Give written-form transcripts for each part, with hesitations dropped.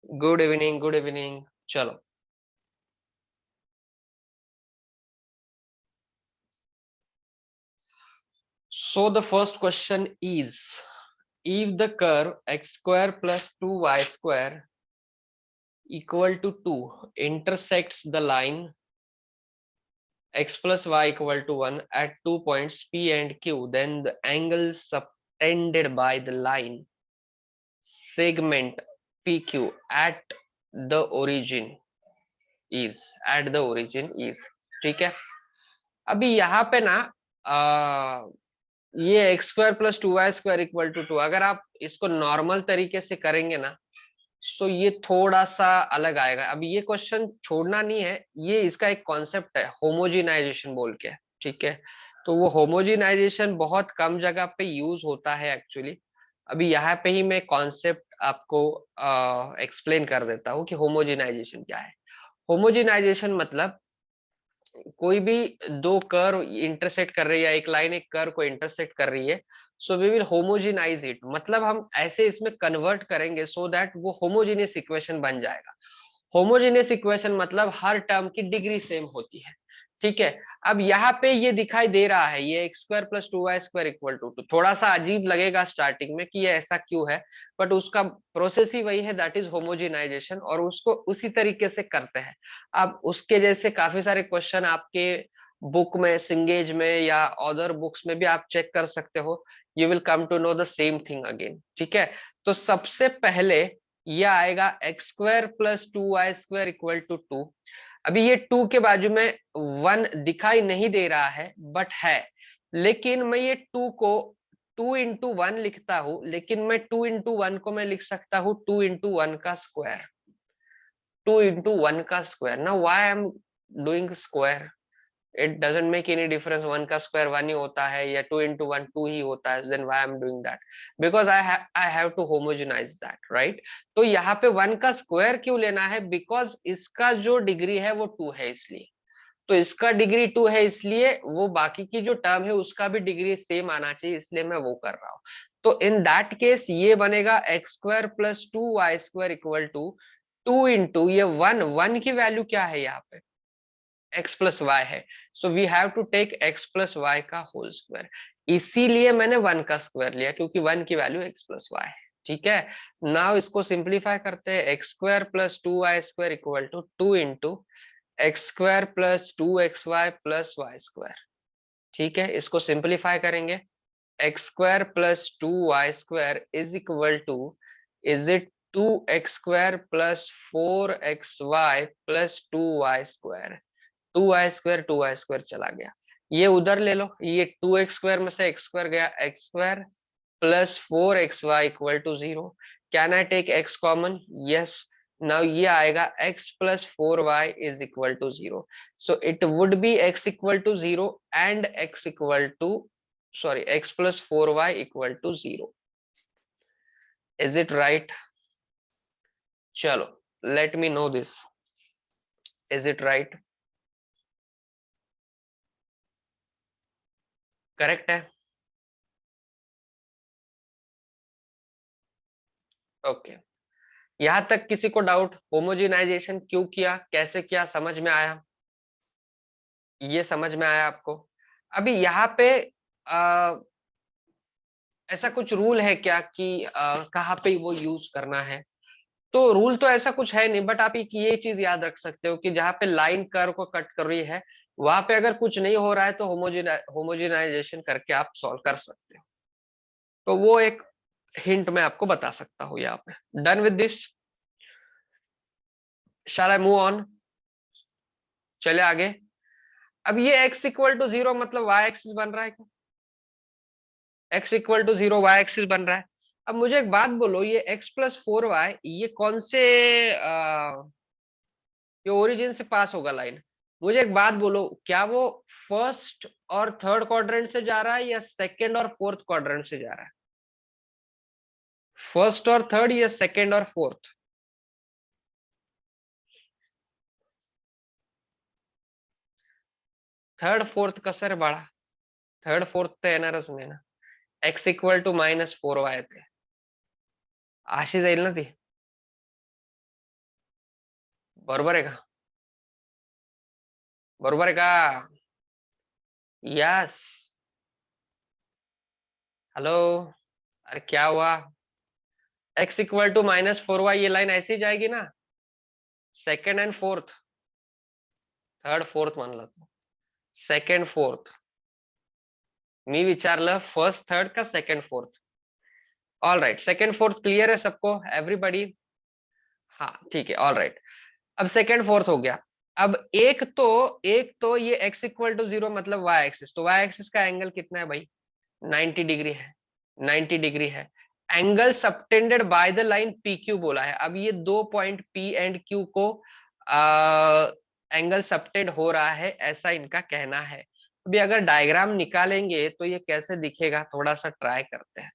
Good evening, good evening. चलो, so the first question is, if the curve x square plus 2y square equal to 2 intersects the line x plus y equal to 1 at 2 points P and Q, then the angle subtended by the line segment PQ at the origin is। ठीक है, अभी यहाँ पे ना ये x square plus 2y square equal to 2, अगर आप इसको नॉर्मल तरीके से करेंगे ना, सो ये थोड़ा सा अलग आएगा। अभी ये क्वेश्चन छोड़ना नहीं है, ये इसका एक कॉन्सेप्ट है होमोजिनाइजेशन बोल के। ठीक है, तो वो होमोजिनाइजेशन बहुत कम जगह पे यूज होता है एक्चुअली। अभी यहाँ पे ही मैं कॉन्सेप्ट आपको एक्सप्लेन कर देता हूँ कि होमोजिनाइजेशन क्या है। होमोजिनाइजेशन मतलब कोई भी दो कर्व इंटरसेक्ट कर रही है या एक लाइन एक कर्व को इंटरसेक्ट कर रही है, सो वी विल होमोजिनाइज इट, मतलब हम ऐसे इसमें कन्वर्ट करेंगे सो दैट वो होमोजीनियस इक्वेशन बन जाएगा। होमोजेनियस इक्वेशन मतलब हर टर्म की डिग्री सेम होती है। ठीक है, अब यहाँ पे ये दिखाई दे रहा है ये x square plus 2y square equal to 2, थोड़ा सा अजीब लगेगा स्टार्टिंग में कि ये ऐसा क्यों है, बट उसका प्रोसेस ही वही है, दैट इज होमोजिनाइजेशन, और उसको उसी तरीके से करते हैं। अब उसके जैसे काफी सारे क्वेश्चन आपके बुक में, सिंगेज में या अदर बुक्स में भी आप चेक कर सकते हो। You will come to know the same thing again. ठीक है, तो सबसे पहले ये आएगा x square plus 2y square equal to 2। अभी ये 2 के बाजू में 1 दिखाई नहीं दे रहा है बट है, लेकिन मैं ये 2 को 2 into 1 लिखता हूं, लेकिन मैं 2 into 1 को मैं लिख सकता हूँ 2 into 1 का स्क्वायर। 2 into 1 का स्क्वायर, ना why I am doing square, it doesn't make any difference, 1 का स्क्वायर 1 ही होता है या 2 into 1 2 ही होता है, then why I am doing that, because I have to homogenize that, right. तो यहाँ पे 1 का स्क्वायर क्यों लेना है, बिकॉज इसका जो डिग्री है वो 2 है, इसलिए। तो इसका डिग्री 2 है, इसलिए वो बाकी की जो टर्म है उसका भी डिग्री सेम आना चाहिए, इसलिए मैं वो कर रहा हूँ। तो इन दैट केस ये बनेगा x square plus 2y square equal to 2 into ये 1 की वैल्यू क्या है यहाँ पे, एक्स प्लस वाई है, so we have to take x plus y का होल स्क्वायर। इसीलिए मैंने 1 का स्क्वायर लिया, क्योंकि 1 की वैल्यू एक्स प्लस वाई है। ठीक है, नाउ इसको सिंप्लीफाई करते हैं, x square plus 2y square equal to 2 into x square plus 2xy plus y square. ठीक है, इसको सिंप्लीफाई करेंगे, x square plus 2y square is equal to, is it 2x square plus 4xy plus 2y square. 2y square चला गया, ये उधर ले लो, ये 2x स्क्वायर में से एक्स स्क्वायर गया, x square plus 4xy equal to 0। Can I take x common? Yes. Now ये आएगा x plus 4y is equal to 0, so it would be x equal to 0 and x equal to, sorry, x plus 4y equal to 0। Is it right? चलो, let me know this, is it right? Correct है? Okay, यहां तक किसी को doubt? Homogenisation क्यों किया, कैसे किया, समझ में आया? ये समझ में आया आपको? अभी यहाँ पे आ, ऐसा कुछ रूल है क्या कि कहाँ पे वो यूज करना है? तो रूल तो ऐसा कुछ है नहीं, बट आप एक ये चीज याद रख सकते हो कि जहाँ पे लाइन कर्व को कट कर रही है, वहां पे अगर कुछ नहीं हो रहा है तो होमोजिनाइजेशन करके आप सॉल्व कर सकते हो। तो वो एक हिंट मैं आपको बता सकता हूँ यहाँ पे। Done with this, shall I move on? चले आगे। अब ये x इक्वल टू 0 मतलब y एक्सिस बन रहा है क्या? x equal to 0 y axis बन रहा है। अब मुझे एक बात बोलो, ये x प्लस 4y ये कौन से ये ओरिजिन से पास होगा लाइन? मुझे एक बात बोलो, क्या वो फर्स्ट और थर्ड क्वाड्रेंट से जा रहा है या सेकंड और फोर्थ क्वाड्रेंट से जा रहा है? फर्स्ट और थर्ड या सेकंड और फोर्थ? थर्ड फोर्थ कसर बड़ा, थर्ड फोर्थ तो येणार उसमें ना, x इक्वल टू -4y थे, अशी जाईल ना ती? बरोबर आहे का? बरोबर आहे का? यस। हेलो। अरे क्या हुआ? x इक्वल टू -4y, ये लाइन ऐसे ही जाएगी ना, second and fourth, third fourth म्हणला तू, सेकंड फोर्थ, मी विचारलं फर्स्ट थर्ड का second fourth? All right, second fourth clear है सबको, एवरीबॉडी? हाँ ठीक है, ऑल राइट। अब सेकंड फोर्थ हो गया। अब एक तो ये x इक्वल टू 0 मतलब y एक्सिस, तो y एक्सिस का एंगल कितना है भाई? 90 डिग्री है, 90 डिग्री है। Angle subtended by the line PQ बोला है। अब ये दो पॉइंट P एंड Q को एंगल सबटेंड हो रहा है, ऐसा इनका कहना है। अभी अगर डायग्राम निकालेंगे तो ये कैसे दिखेगा, थोड़ा सा ट्राई करते हैं।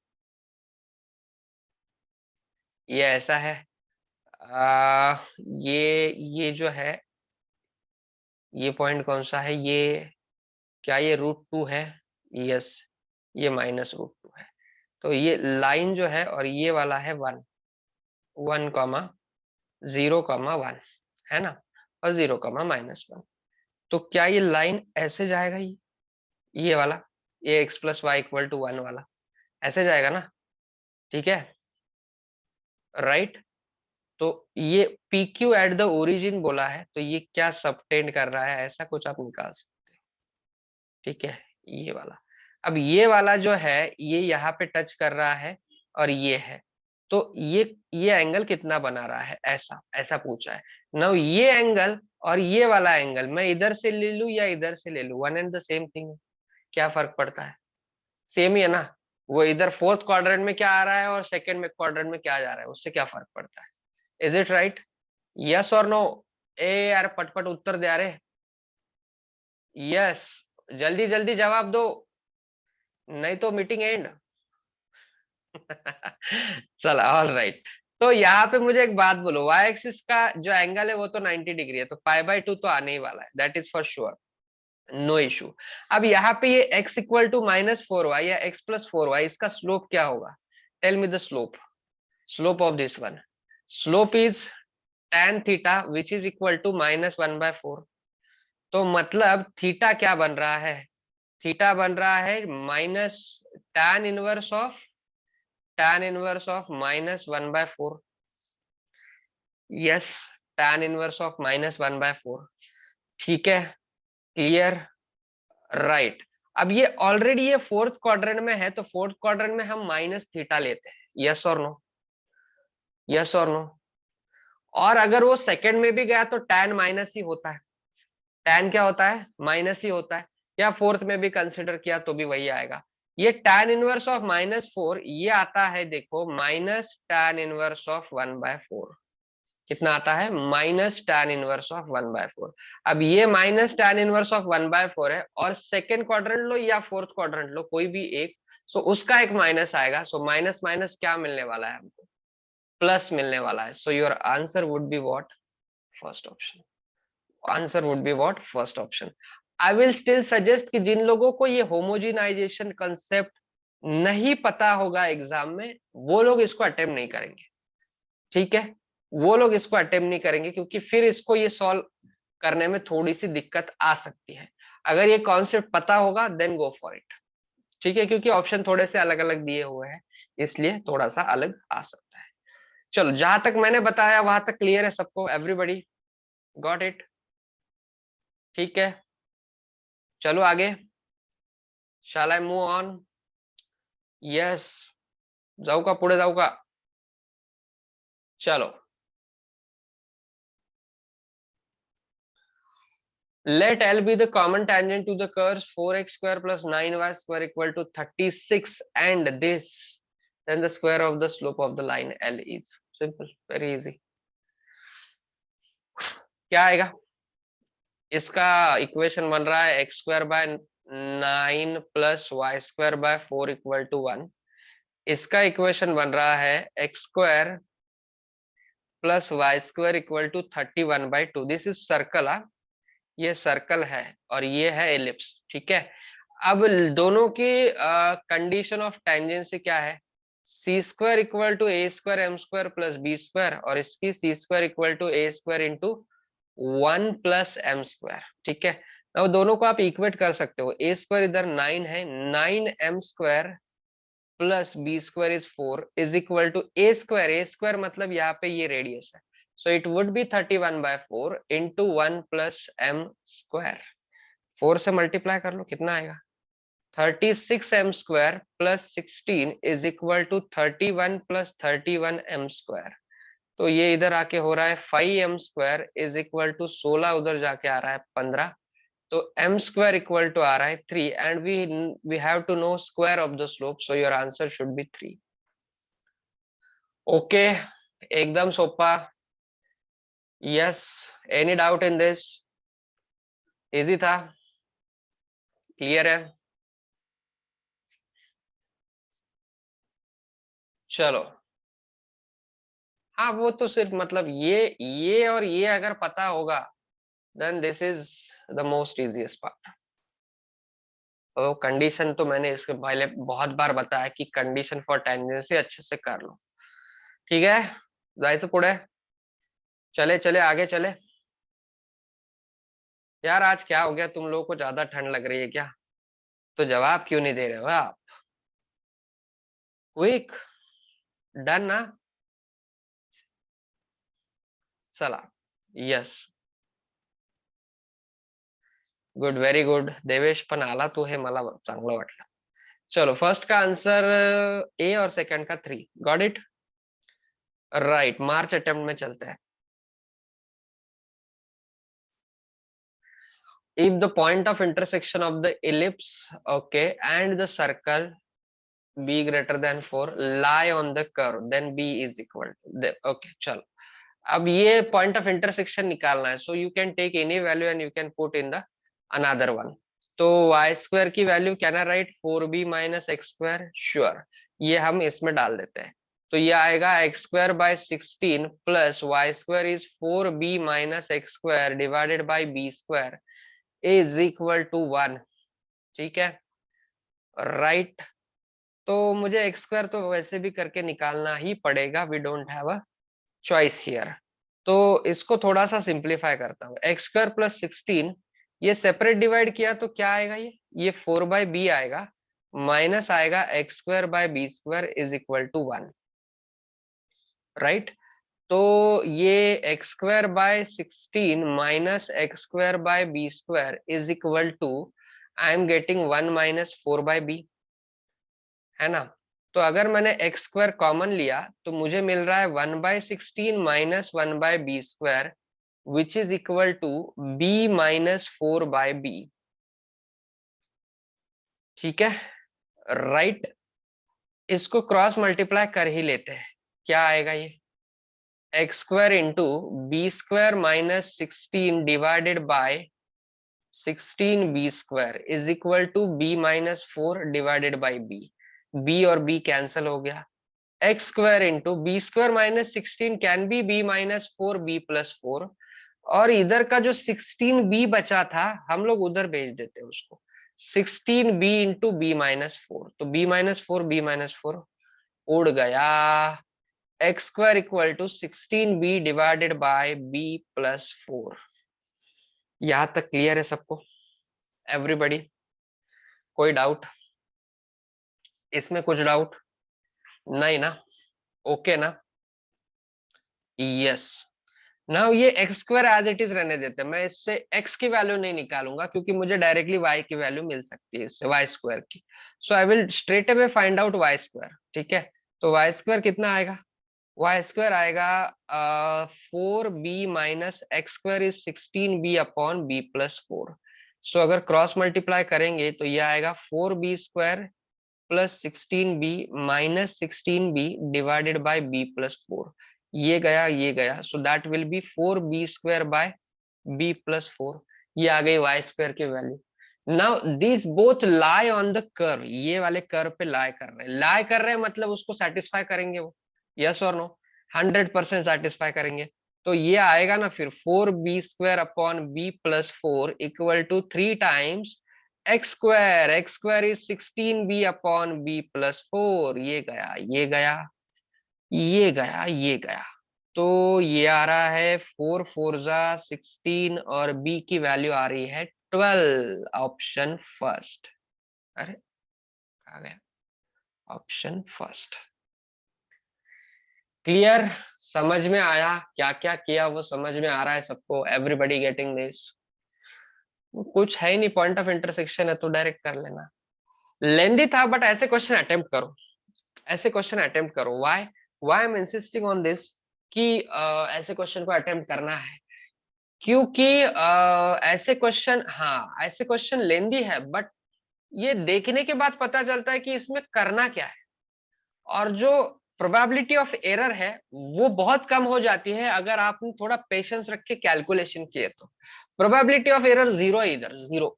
ये ऐसा है, ये जो है, ये पॉइंट कौन सा है ये? क्या ये √2 है? यस, ये -√2 है। तो ये लाइन जो है, और ये वाला है 1, 1,0,1 है ना, और 0,-1। तो क्या ये लाइन ऐसे जाएगा? ये वाला, ये x+y=1 वाला ऐसे जाएगा ना? ठीक है, राइट। तो ये PQ एट द ओरिजिन बोला है, तो ये क्या सबटेंड कर रहा है, ऐसा कुछ आप निकाल सकते हो। ठीक है, ये वाला। अब ये वाला जो है, ये यहाँ पे टच कर रहा है, और ये है, तो ये एंगल कितना बना रहा है, ऐसा ऐसा पूछा है। नाउ ये एंगल और ये वाला एंगल मैं इधर से ले लूं या इधर से ले लूं, one and the same thing, क्या फर्क पड़ता है? सेम ही है ना। वो इधर फोर्थ क्वाड्रेंट में क्या आ रहा है और सेकंड में क्वाड्रेंट में क्या जा रहा है, उससे क्या फर्क पड़ता है? Is it right? यस और नो? ए यार, पटपट उत्तर दे रहे। यस, जल्दी जल्दी जवाब दो, नहीं तो मीटिंग एंड। चलो, ऑल राइट। तो यहाँ पे मुझे एक बात बोलो, y एक्सिस का जो एंगल है वो तो 90 डिग्री है, तो π/2 तो आने ही वाला है, that is for sure, no issue. अब यहाँ पे ये x इक्वल टू -4y या x+4y, इसका स्लोप क्या होगा? Tell me the slope, slope of this one. Slope is tan theta which is equal to -1/4। तो मतलब थीटा क्या बन रहा है? थीटा बन रहा है minus tan inverse of -1/4। Yes, tan inverse of -1/4। ठीक है, क्लियर, राइट। अब ये ऑलरेडी ये फोर्थ क्वाड्रेंट में है, तो फोर्थ क्वाड्रेंट में हम माइनस थीटा लेते हैं, यस और नो? यस और नो? और अगर वो सेकंड में भी गया तो tan माइनस ही होता है, tan क्या होता है? माइनस ही होता है। या फोर्थ में भी कंसिडर किया तो भी वही आएगा। ये tan इनवर्स ऑफ -4 ये आता है, देखो, -tan इनवर्स ऑफ 1/4। कितना आता है? -tan inverse of 1/4। अब ये -tan इनवर्स ऑफ 1/4 है, और सेकेंड क्वाड्रेंट लो या फोर्थ क्वाड्रेंट लो, कोई भी एक, सो उसका एक माइनस आएगा, सो माइनस माइनस क्या मिलने वाला है हमको? प्लस मिलने वाला है। सो your answer would be what? First option. Answer would be what? First option. I will still suggest कि जिन लोगों को ये होमोजिनाइजेशन कंसेप्ट नहीं पता होगा एग्जाम में, वो लोग इसको अटेम्प्ट नहीं करेंगे। ठीक है, वो लोग इसको अटेम्प्ट नहीं करेंगे, क्योंकि फिर इसको ये सॉल्व करने में थोड़ी सी दिक्कत आ सकती है। अगर ये कॉन्सेप्ट पता होगा देन गो फॉर इट। ठीक है, क्योंकि ऑप्शन थोड़े से अलग अलग दिए हुए हैं, इसलिए थोड़ा सा अलग आ सकता है। चलो, जहां तक मैंने बताया वहां तक क्लियर है सबको? Everybody got it? ठीक है, चलो आगे। शैल आई मूव ऑन? यस, जाऊ का? पुढे जाऊ का? चलो, let L be the common tangent to the curves 4x square plus 9y square equal to 36, and this, then the square of the slope of the line L is simple, very easy। क्या आएगा? इसका equation बन रहा है x² 9 + y² 4 = 1। इसका equation बन रहा है x² + y² = 31/2। This is circle, ये सर्कल है और ये है एलिप्स। ठीक है, अब दोनों की कंडीशन ऑफ टेंजेंसी क्या है? c² = a² m² + b² और इसकी c² = a² × 1 plus m square, ठीक है। अब दोनों को आप इक्वेट कर सकते हो, ए स्क्वायर इधर 9 है, 9m square plus B square is 4 is equal to A square, a square मतलब यहाँ पे ये रेडियस है, so it would be 31/4 into 1 plus m square. 4 से मल्टीप्लाई कर लो, कितना आएगा 36m square plus 16 is equal to 31 plus 31m square. तो ये इधर आके हो रहा है 5m square is equal to 16, उधर जाके आ रहा है 15, तो m स्क्वायर इक्वल टू आ रहा है 3 and we have to know square of the slope, so your answer should be 3। Okay, एकदम सोपा। Yes, any doubt in this? Easy था, क्लियर है? चलो, हाँ वो तो सिर्फ मतलब ये और ये अगर पता होगा then this is the most easiest part. तो कंडीशन तो मैंने इसके पहले बहुत बार बताया कि कंडीशन फॉर टेंजेंसी अच्छे से कर लो, ठीक है। जायचं पुढे, चले चले आगे चले। यार आज क्या हो गया, तुम लोगों को ज्यादा ठंड लग रही है क्या? तो जवाब क्यों नहीं दे रहे हो आप? क्विक, डन ना? चला, yes, good, very good Devesh, पण आला तू हे मला चांगलं वाटलं। चलो, फर्स्ट का आंसर ए और सेकंड का 3, got it right. March attempt में चलते हैं। If the point of intersection of the ellipse, okay, and the circle b greater than 4 lie on the curve, then b is equal to the, okay, चलो अब ये point of intersection निकालना है, so you can take any value and you can put in the another one। तो y square की value क्या ना, right 4b minus x square, sure, ये हम इसमें डाल देते हैं। तो ये आएगा x square by 16 plus y square is 4b minus x square divided by b square is equal to 1, ठीक है, राइट। तो मुझे एक्स स्क्वायर तो वैसे भी करके निकालना ही पड़ेगा, we don't have a choice here. तो इसको थोड़ा सा सिंप्लीफाई करता हूँ, एक्स स्क्वायर प्लस 16, ये सेपरेट डिवाइड किया तो क्या आएगा, ये 4/b आएगा, माइनस आएगा x square by B square is equal to 1, right. तो ये x square by 16 minus x square by B square is equal to, I am getting 1 minus 4/b, है ना। तो अगर मैंने एक्स स्क्वायर कॉमन लिया तो मुझे मिल रहा है 1/16 minus 1/b square which is equal to b minus 4/b, ठीक है, राइट। इसको क्रॉस मल्टीप्लाई कर ही लेते हैं, क्या आएगा ये x square into b square minus 16 divided by 16b square is equal to b minus 4 divided by b और b कैंसिल हो गया, x square into b square minus 16 can be b minus 4b plus 4, और इधर का जो 16b बचा था हम लोग उधर भेज देते हैं उसको, 16b इंटू बी माइनस 4, तो b माइनस 4 b माइनस 4 उड़ गया, x square equal to 16b divided by b plus 4। यहां तक क्लियर है सबको, एवरीबॉडी? कोई डाउट इसमें, कुछ डाउट नहीं ना? ओके ना? यस। नाउ ये x square as it is रहने देते हैं, मैं इससे एक्स की वैल्यू नहीं निकालूंगा क्योंकि मुझे डायरेक्टली वाई की वैल्यू मिल सकती है इससे, वाई स्क्वायर की। So I will straight away find out y square, ठीक है। तो वाई स्क्वायर कितना आएगा, वाई स्क्वायर आएगा 4b minus x square is 16b upon b plus 4। सो अगर क्रॉस मल्टीप्लाई करेंगे तो ये आएगा 4b square plus 16b minus 16b divided by b plus 4, ये गया, so that will B 4b square by b plus 4, ये आ गई वाई स्क्वायर की value. Now this both lie on the curve, ये वाले कर्व पे लाई कर रहे हैं, लाई कर रहे हैं मतलब उसको सेटिस्फाई करेंगे वो, यस और नो, 100% सेटिस्फाई करेंगे। तो ये आएगा ना फिर 4b square upon b plus 4 equal to 3 times x square is 16b upon b plus 4, ये गया, ये गया, ये गया, ये गया। तो ये आ रहा है 4 4 जा 16 और बी की वैल्यू आ रही है 12, ऑप्शन फर्स्ट। अरे आ गया ऑप्शन फर्स्ट। क्लियर? समझ में आया क्या क्या किया, वो समझ में आ रहा है सबको? Everybody getting this? कुछ है ही नहीं, पॉइंट ऑफ इंटरसेक्शन है तो डायरेक्ट कर लेना। लेंदी था बट ऐसे क्वेश्चन अटेम्प्ट करो, ऐसे क्वेश्चन अटेम्प्ट करो। Why why I M insisting on this कि ऐसे क्वेश्चन को अटेम्प्ट करना है, क्योंकि ऐसे क्वेश्चन, हाँ ऐसे क्वेश्चन लेंदी है बट ये देखने के बाद पता चलता है कि इसमें करना क्या है, और जो प्रोबेबिलिटी ऑफ एरर है वो बहुत कम हो जाती है अगर आपने थोड़ा पेशेंस रख के कैलकुलेशन किए तो। प्रोबेबिलिटी ऑफ एरर जीरो है इधर, जीरो।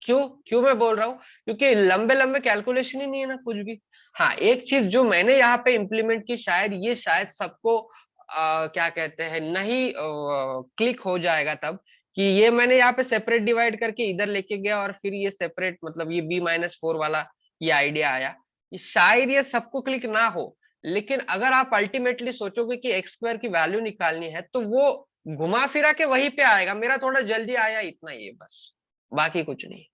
क्यों क्यों मैं बोल रहा हूँ? क्योंकि लंबे लंबे कैलकुलेशन ही नहीं है ना कुछ भी। हाँ एक चीज जो मैंने यहाँ पे इम्प्लीमेंट की, शायद ये शायद सबको क्या कहते हैं नहीं क्लिक हो जाएगा तब, कि ये मैंने यहाँ पे सेपरेट डिवाइड करके इधर लेके गया और फिर ये सेपरेट, मतलब ये b-4 वाला ये आइडिया आया। ये शायद ये सबको क्लिक ना हो, लेकिन अगर आप अल्टीमेटली सोचोगे कि एक्स स्क्वायर की वैल्यू निकालनी है तो वो घुमा फिरा के वहीं पे आएगा। मेरा थोड़ा जल्दी आया इतना ही है बस, बाकी कुछ नहीं।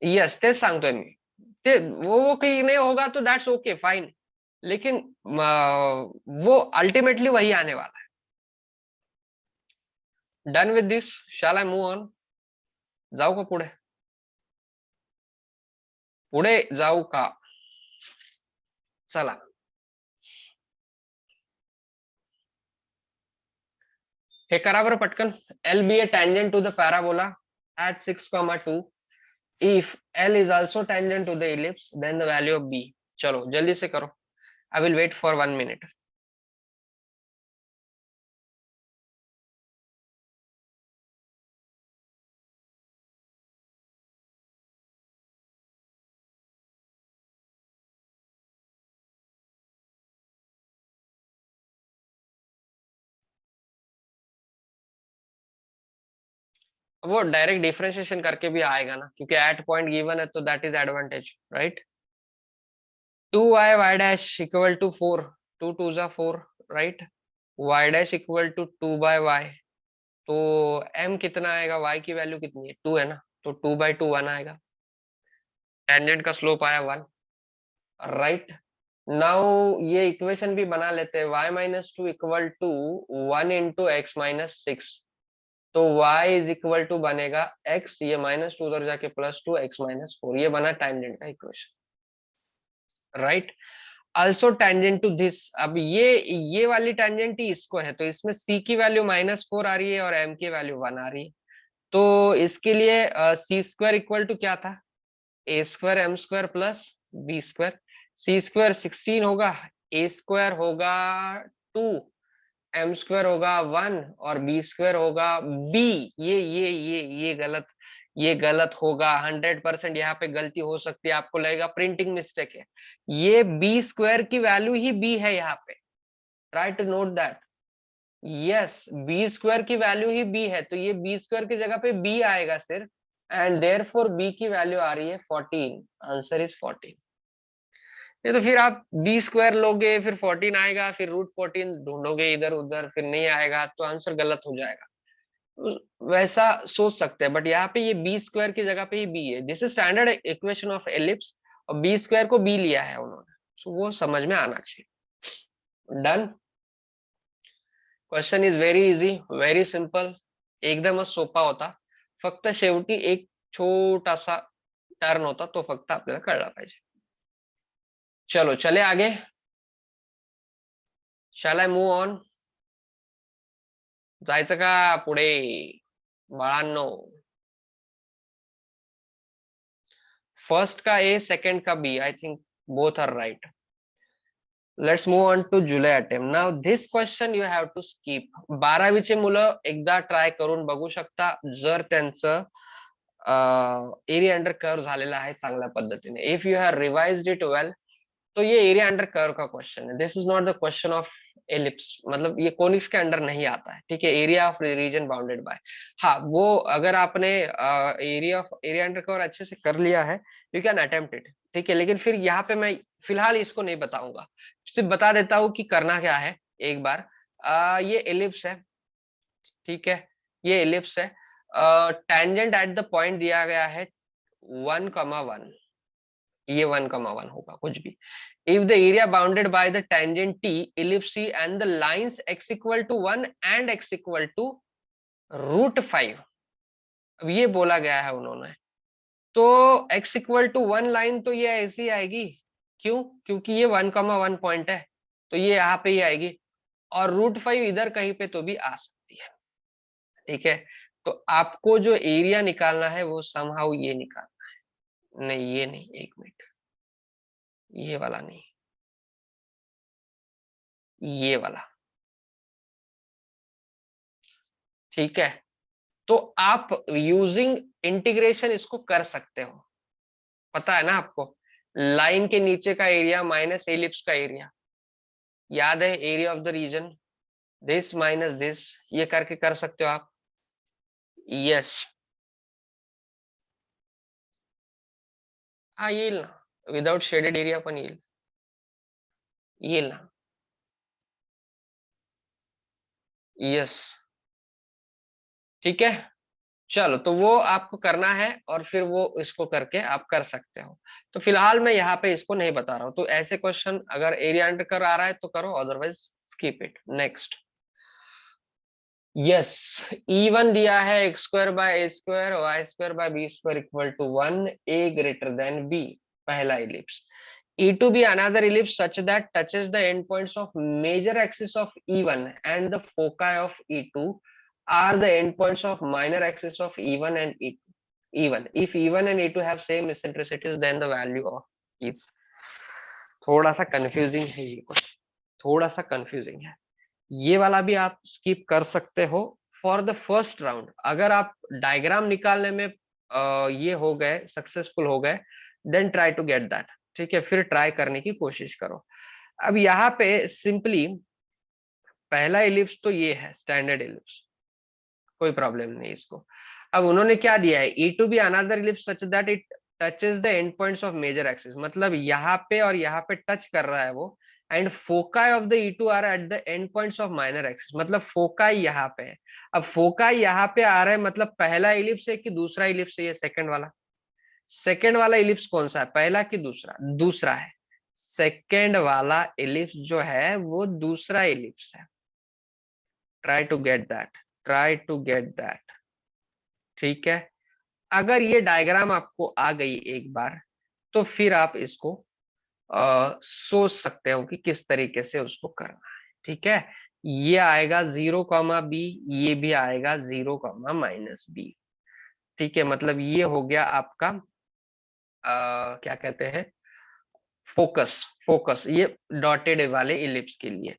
यस तेच सांगतोय मी। ते वो क्लिक नहीं होगा तो दैट्स ओके फाइन, लेकिन वो अल्टीमेटली वही आने वाला है। Done with this, shall I move on? जाऊ का पुढे? पुढे जाऊ का? चला, हे करा बरं पटकन। L be a tangent to the parabola at 6, 2 if L is also tangent to the ellipse then the value of B। चलो जल्दी से करो, I will wait for 1 minute। वो डायरेक्ट डिफरेंशिएशन करके भी आएगा ना, क्योंकि एट पॉइंट गिवन है तो that is advantage, right? 2y dash equal to 4, 2 2 जा 4, right? y dash equal to 2/y, तो m कितना आएगा? y की वैल्यू कितनी है? 2 है ना, तो 2/2 1 आएगा। टेंजेंट का स्लोप आया 1, राइट? नाउ ये इक्वेशन भी बना लेते हैं, y-2 equal to 1 into X minus 6, तो y इज इक्वल टू बनेगा x, ये -2 उधर जाके +2 x माइनस 4, ये बना टेंजेंट का equation, right? also tangent to this, अब ये वाली टेंजेंट ही इसको है, तो इसमें c की वैल्यू -4 आ रही है और m की वैल्यू 1 आ रही है, तो इसके लिए सी स्क्वायर इक्वल टू क्या था? ए square M square plus B square. C square 16 होगा, ए स्क्वायर होगा 2, एम स्क्वायर होगा 1 और बी स्क्वायर होगा बी। ये गलत, ये गलत होगा 100%। यहाँ पे गलती हो सकती है, आपको लगेगा प्रिंटिंग मिस्टेक है, ये बी स्क्वायर की वैल्यू ही बी है यहाँ पे। Try to note that. Yes B square की वैल्यू ही बी है, तो ये बी स्क्वायर की जगह पे बी आएगा सिर्फ, एंड देयरफॉर बी की वैल्यू आ रही है 14। Answer is 14। नहीं तो फिर आप बी स्क्वायर लोगे, फिर 14 आएगा, फिर √14 ढूंढोगे इधर उधर, फिर नहीं आएगा तो आंसर गलत हो जाएगा। वैसा सोच सकते हैं, बट यहाँ पे ये बी स्क्वायर की जगह पे ही बी है। This is standard equation of ellipse, और बी स्क्वायर को बी लिया है उन्होंने, सो वो समझ में आना चाहिए। Done. Question is very easy, very simple, एकदमच सोपा होता, फक्त शेवटी एक छोटासा टर्न होता, तो फक्त आपल्याला कळला पाहिजे। चलो चले आगे, शैल आई मूव ऑन? जायचं का पुढे बाळांनो? फर्स्ट का ए, सेकंड का b, I think both are right. Let's move on to July attempt. Now this question you have to skip. 12वीचे मुलं एकदा ट्राय करून बघू शकता, जर त्यांचं एरिया अंडर कर्व झालेला आहे चांगल्या पद्धतीने, if you have revised it well, तो ये एरिया अंडर कर्व का क्वेश्चन है। This is not the question of ellipse, मतलब ये कोनिक्स के अंडर नहीं आता है, ठीक है? Area of reason bounded by, हाँ वो अगर आपने एरिया अंडर कर्व अच्छे से कर लिया है, यू कैन अटेम्प्ट इट, ठीक है? लेकिन फिर यहाँ पे मैं फिलहाल इसको नहीं बताऊंगा, सिर्फ बता देता हूँ कि करना क्या है। एक बार। ये एलिप्स है, ठीक है, ये एलिप्स है। टेंजेंट एट द पॉइंट दिया गया है 1,1, ये 1,1 होगा कुछ भी। If the area bounded by the tangent T ellipse C and the lines x equal to 1 and x equal to √5, अब ये बोला गया है उन्होंने, तो x इक्वल टू 1 लाइन तो ये ऐसी आएगी, क्यों? क्योंकि ये 1,1 पॉइंट है, तो ये यहाँ पे ही आएगी, और √5 इधर कहीं पे तो भी आ सकती है, ठीक है। तो आपको जो एरिया निकालना है वो समहाउ ये निकालना है, नहीं ये नहीं, एक मिनट, ये वाला नहीं, ये वाला, ठीक है। तो आप यूजिंग इंटीग्रेशन इसको कर सकते हो, पता है ना आपको, लाइन के नीचे का एरिया माइनस एलिप्स का एरिया, याद है, area of the region, this minus this, ये करके कर सकते हो आप। यस, हाँ येईल ना, विदाउट शेडेड एरिया पण येईल, येईल ना। यस, ठीक है, चलो तो वो आपको करना है, और फिर वो इसको करके आप कर सकते हो। तो फिलहाल मैं यहाँ पे इसको नहीं बता रहा हूँ, तो ऐसे क्वेश्चन अगर एरिया अंडर कर आ रहा है तो करो, otherwise skip it. Next, yes, E1 दिया है x² / a² / b² equal to 1, a greater than b, पहला ellipse. E2 be another ellipse such that touches the endpoints of major axis of E1 and the foci of E2 are the endpoints of minor axis of E1 and E2. E1. If E1 and E2 have same eccentricities, then the value of is, थोड़ा सा confusing है ये question, थोड़ा सा confusing है, ये वाला भी आप स्किप कर सकते हो फॉर द फर्स्ट राउंड। अगर आप डायग्राम निकालने में ये हो गए, सक्सेसफुल हो गए, then try to get that, ठीक है, फिर ट्राई करने की कोशिश करो। अब यहाँ पे सिंपली पहला इलिप्स तो ये है स्टैंडर्ड इलिप्स, कोई प्रॉब्लम नहीं इसको। अब उन्होंने क्या दिया है, E2 भी another ellipse such that it touches the end points of major axis, मतलब यहाँ पे और यहाँ पे टच कर रहा है वो, and foci of the E2 are at the end points of minor axis, मतलब फोकाई यहाँ पे है। अब फोकाई यहाँ पे आ रहा है, मतलब पहला इलिप्स है कि दूसरा इलिप्स है, ये सेकंड वाला, सेकंड वाला इलिप्स कौन सा है, पहला कि दूसरा? दूसरा है, सेकंड वाला इलिप्स जो है वो दूसरा इलिप्स है। Try to get that, try to get that, ठीक है। अगर ये डायग्राम आपको आ गई एक बार, तो फिर आप इसको सोच सकते हो कि किस तरीके से उसको करना है, ठीक है। ये आएगा 0,b, ये भी आएगा 0,-b, ठीक है, मतलब ये हो गया आपका क्या कहते हैं, फोकस, फोकस, ये डॉटेड वाले इलिप्स के लिए,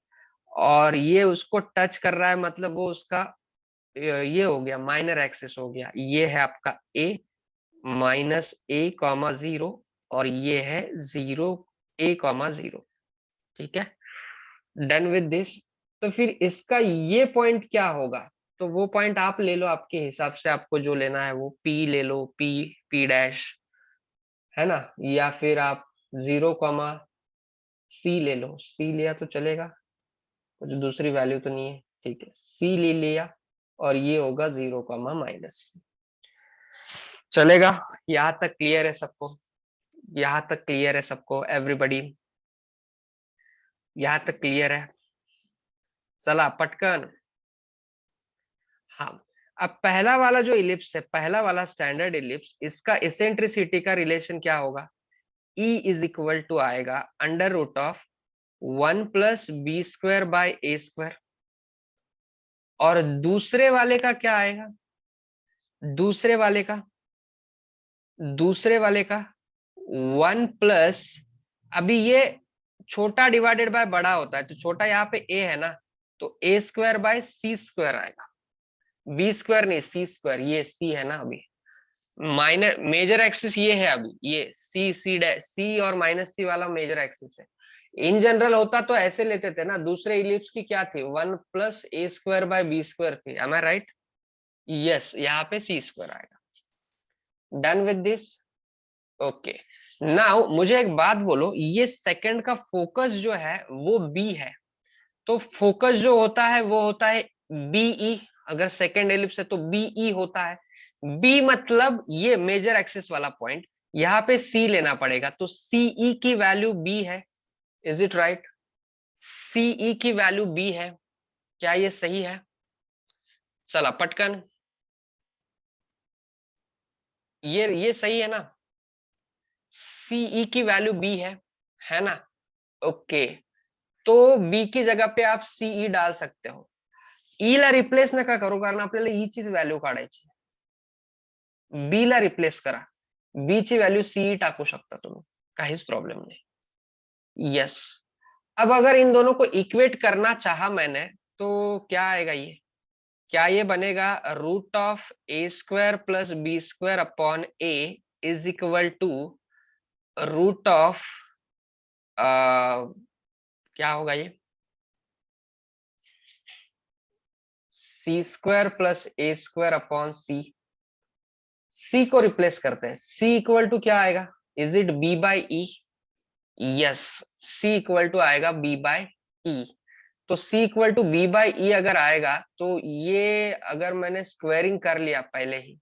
और ये उसको टच कर रहा है, मतलब वो उसका ये हो गया माइनर एक्सिस हो गया, ये है आपका a -a,0, और ये है 0a,0, ठीक है, डन विद दिस। तो फिर इसका ये पॉइंट क्या होगा, तो वो पॉइंट आप ले लो आपके हिसाब से, आपको जो लेना है वो P ले लो, P' है ना, या फिर आप 0,C ले लो, C लिया तो चलेगा, कुछ दूसरी वैल्यू तो नहीं है, ठीक है, C ले लिया, और ये होगा 0,-C, चलेगा। यहाँ तक क्लियर है सबको? यहाँ तक क्लियर है सबको, एवरीबडी? यहाँ तक क्लियर है? चला पटकन। हाँ, अब पहला वाला जो इलिप्स है, पहला वाला स्टैंडर्ड इलिप्स, इसका इसेंट्रिसिटी का रिलेशन क्या होगा, E इज इक्वल टू आएगा √1 + b²/a², और दूसरे वाले का क्या आएगा, दूसरे वाले का, दूसरे वाले का 1 प्लस, अभी ये छोटा डिवाइडेड बाय बड़ा होता है, तो छोटा यहाँ पे a है ना, तो a²/c² आएगा, b² नहीं, c², ये c है ना, अभी माइनर मेजर एक्सिस ये है, अभी ये सी और -c वाला मेजर एक्सिस है। इन जनरल होता तो ऐसे लेते थे ना, दूसरे इलिप्स की क्या थी, 1 + a²/b² थी, एम आई राइट? यस, यहाँ पे c² आएगा। Done with this? Okay, now मुझे एक बात बोलो, ये सेकंड का फोकस जो है वो B है, तो फोकस जो होता है वो होता है बीई, अगर सेकेंड एलिप्स है तो बीई होता है। बी मतलब ये मेजर एक्सिस वाला पॉइंट, यहाँ पे सी लेना पड़ेगा, तो सीई की वैल्यू बी है। Is it right? सीई की वैल्यू बी है, क्या ये सही है? चला पटकन, ये सही है ना? सीई की वैल्यू बी है ना? ओके, तो बी की जगह पे आप सीई डाल सकते हो। ई ला रिप्लेस नका करू, कारण आपल्याला ई चीच व्हॅल्यू काढायची, बी ला रिप्लेस करा, बी ची व्हॅल्यू सीई टाकू शकता तुम्ही, काहीच प्रॉब्लम नहीं। यस, अब अगर इन दोनों को इक्वेट करना चाहा मैंने, तो क्या आएगा ये? क्या ये बनेगा root of A square plus B square upon A is equal to root of, क्या होगा ये, सी स्क्वायर प्लस ए स्क्वायर अपॉन सी। सी को रिप्लेस करते हैं, सी इक्वल टू क्या आएगा? Is it B by E? Yes, C equal to आएगा B by E. तो c equal to B by E अगर आएगा, तो ये अगर मैंने स्क्वायरिंग कर लिया पहले ही,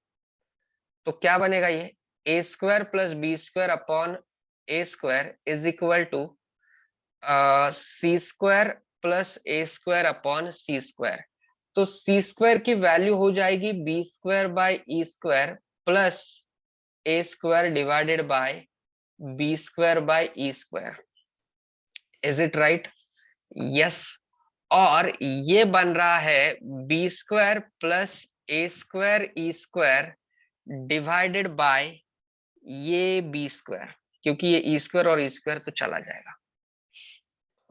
तो क्या बनेगा ये? A square plus B square upon A square is equal to c square plus A square upon c square. तो सी स्क्वायर की वैल्यू हो जाएगी b square by e square plus A square divided by B square by e square. Is it right? Yes, और ये बन रहा है B square plus A square E square divided by ये B square, क्योंकि ये ई स्क्वायर और ई square तो चला जाएगा,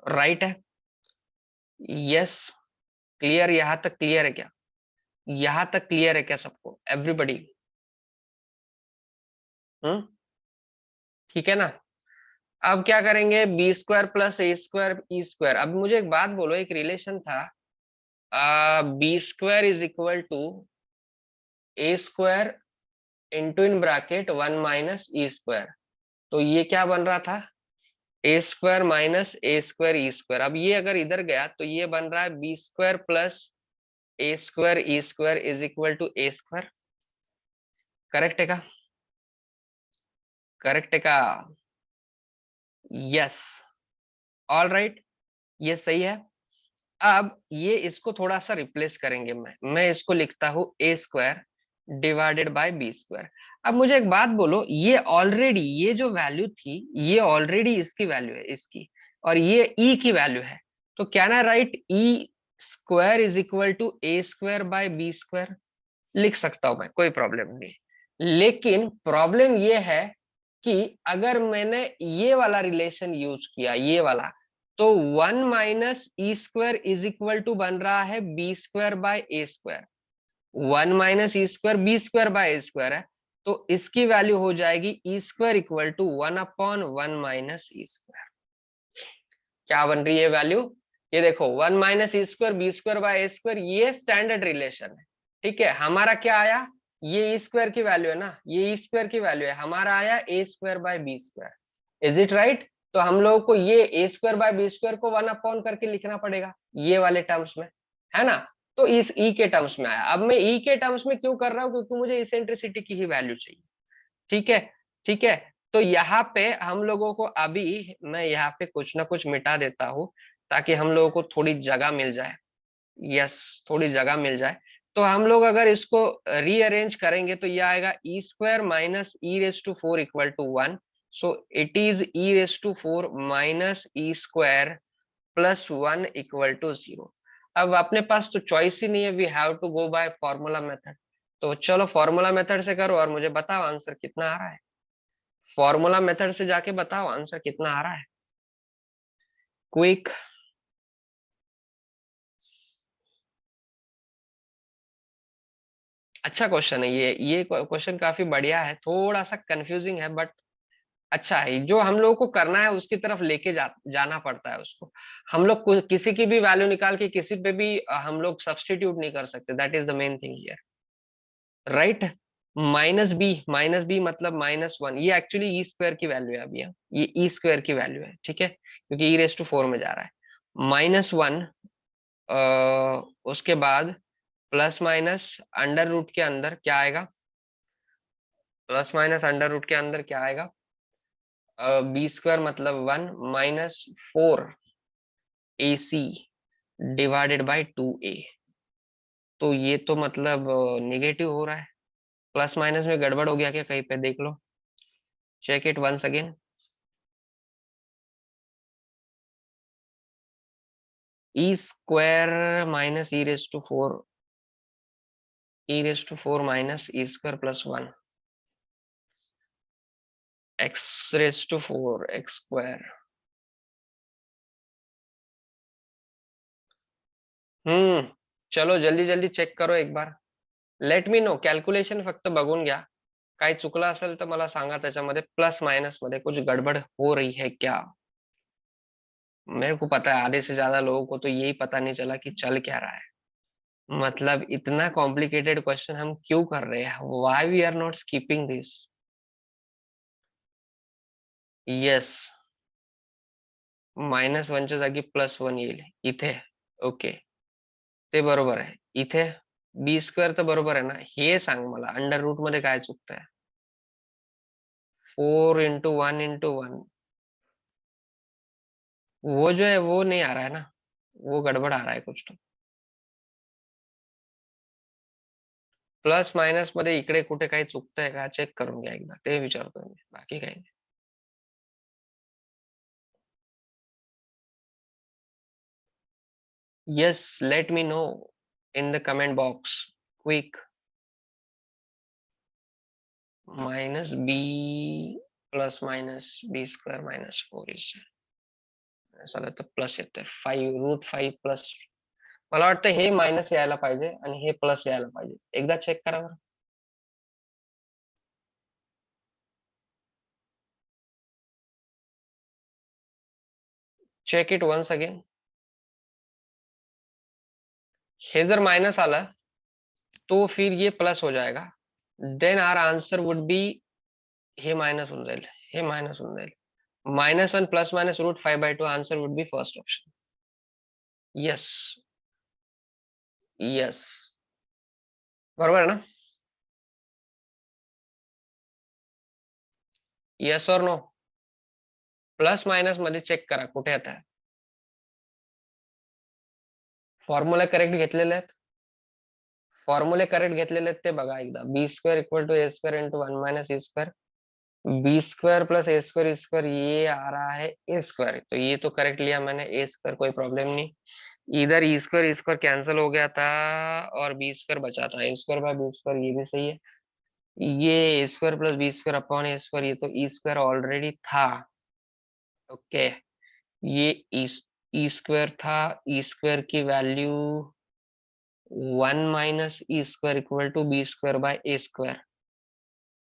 राइट है? Yes, clear? यहां तक क्लियर है क्या? यहां तक क्लियर है क्या सबको, एवरीबडी? हम्म, ठीक है ना? अब क्या करेंगे, बी स्क्वायर प्लस ए स्क्वायर ई स्क्वायर। अब मुझे एक बात बोलो, एक रिलेशन था, B square is equal to A square into in bracket one minus E square, तो ये क्या बन रहा था? ए square minus A square E square. अब ये अगर इधर गया तो ये बन रहा है B square plus A square E square is equal to A square. Correct है का? करेक्ट है का? यस, ऑल राइट, ये सही है। अब ये इसको थोड़ा सा रिप्लेस करेंगे, मैं इसको लिखता हूं a square divided by B square. अब मुझे एक बात बोलो, ये ऑलरेडी ये जो वैल्यू थी, ये ऑलरेडी इसकी वैल्यू है इसकी, और ये ई की वैल्यू है, तो क्या ना right E square is equal to A square by B square लिख सकता हूं मैं, कोई प्रॉब्लम नहीं। लेकिन प्रॉब्लम ये है कि अगर मैंने ये वाला रिलेशन यूज किया, ये वाला, तो one minus E square is equal to बन रहा है B square by A square. One minus E square b square by A square है, तो इसकी वैल्यू हो जाएगी e square equal to one upon one minus E square. क्या बन रही है वैल्यू? ये देखो, one minus E square b square by A square, ये स्टैंडर्ड रिलेशन है, ठीक है? हमारा क्या आया? ये ई स्क्वायर की वैल्यू है ना, ये ई स्क्वायर की वैल्यू है, हमारा आया a square by B square. Is it right? तो हम लोगों को ये a square by B square को वन अपॉन करके लिखना पड़ेगा ये वाले टर्म्स में, है ना? तो इस ई के टर्म्स में आया। अब मैं ई के टर्म्स में क्यों कर रहा हूँ? क्योंकि मुझे इसेंट्रिसिटी की ही वैल्यू चाहिए, ठीक है? ठीक है, तो यहाँ पे हम लोगों को, अभी मैं यहाँ पे कुछ ना कुछ मिटा देता हूँ ताकि हम लोगों को थोड़ी जगह मिल जाए। यस, थोड़ी जगह मिल जाए। तो हम लोग अगर इसको रीअरेंज करेंगे तो ये आएगा e square minus e raise to four equal to one, so it is e raise to four minus E square plus one equal to zero. अब अपने पास तो चॉइस ही नहीं है, we have to go by formula method. तो चलो formula method से करो और मुझे बताओ आंसर कितना आ रहा है। फॉर्मूला मेथड से जाके बताओ आंसर कितना आ रहा है, क्विक। अच्छा क्वेश्चन है ये क्वेश्चन काफी बढ़िया है, थोड़ा सा कंफ्यूजिंग है बट अच्छा है। जो हम लोगों को करना है उसकी तरफ लेके जाना पड़ता है उसको। हम लोग किसी की भी वैल्यू निकाल के किसी पे भी हम लोग सब्सटीट्यूट नहीं कर सकते, that is the main thing here, right? Minus B मतलब माइनस वन, ये एक्चुअली ई स्क्वायर की वैल्यू है अभी, ये ई स्क्वायर की वैल्यू है, ठीक है? क्योंकि ई रेस टू फोर में जा रहा है। माइनस वन उसके बाद प्लस माइनस अंडर रूट के अंदर क्या आएगा, प्लस माइनस अंडर रूट के अंदर क्या आएगा, बी स्क्वायर मतलब 1 minus 4 AC divided by 2A। तो ये तो मतलब निगेटिव हो रहा है, प्लस माइनस में गड़बड़ हो गया क्या कहीं पे, देख लो, check it once again. E square minus e raise to four minus E square plus 1 x⁴ x square. चलो जल्दी जल्दी चेक करो एक बार, लेट मी नो, कॅल्क्युलेशन फक्त बघून घ्या, काही चुकलं असेल तर मला सांगा, त्याच्यामध्ये प्लस माइनस मध्ये कुछ गड़बड़ हो रही है क्या। मेरे को पता है आधे से ज्यादा लोगों को तो यही पता नहीं चला कि चल क्या रहा है, मतलब इतना कॉम्प्लिकेटेड क्वेश्चन हम क्यों कर रहे हैं, why we are not skipping this. Yes, -1च्या जागी +1 येईल इथे, ओके, ते बरोबर आहे। इथे बी स्क्वेअर तर बरोबर आहे ना, हे सांग मला अंडर रूट मध्ये काय चुकतंय। 4 × 1 × 1, वो जो है वो नहीं आ रहा है ना, वो गड़बड़ आ रहा है कुछ तो। प्लस मायनस मध्ये इकडे कुठे काही चुकतंय का चेक करून घ्या एकदा, ते विचारतोय मी, बाकी काही नाही। Yes, let me know in the comment box quick. Minus B plus minus B square -4 is, चला तर प्लस येते 5√5 प्लस, मला वाटतं हे मायनस यायला पाहिजे आणि हे प्लस यायला पाहिजे, एकदा चेक करा बरं। Check it once again. हे जर माइनस आला तो फिर ये प्लस हो जाएगा, then our answer would be, हे माइनस होऊन जाईल, हे माइनस होऊन जाईल, -1 plus minus √5/2, answer would be first option. Yes, yes, बरोबर है ना, यस और नो, प्लस माइनस मध्ये चेक करा कुठे येत आहे, फॉर्म्युला करेक्ट घेतलेले आहेत, फॉर्म्युले करेक्ट घेतलेले आहेत ते बघा एकदा, b² = a² × 1 - a², b² + a² ये आ रहा है a², तो ये तो करेक्ट लिया मैंने, a², कोई प्रॉब्लम नहीं, इधर e² कैंसिल हो गया था और b² बचा था, a²/b² ये भी सही है, ये a² + b² / a², ये तो e² ऑलरेडी था, ओके, ये e² था, e² की वैल्यू 1 - e² = b²/a²,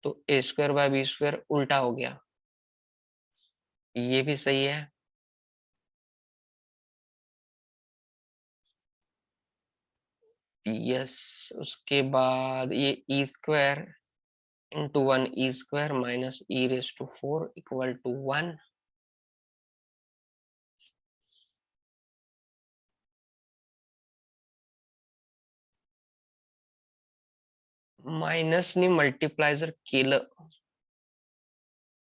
तो a²/b² उल्टा हो गया, ये भी सही है। यस, उसके बाद ये e² × 1 e² - e⁴ = 1, मायनसने मल्टिप्लाय जर केलं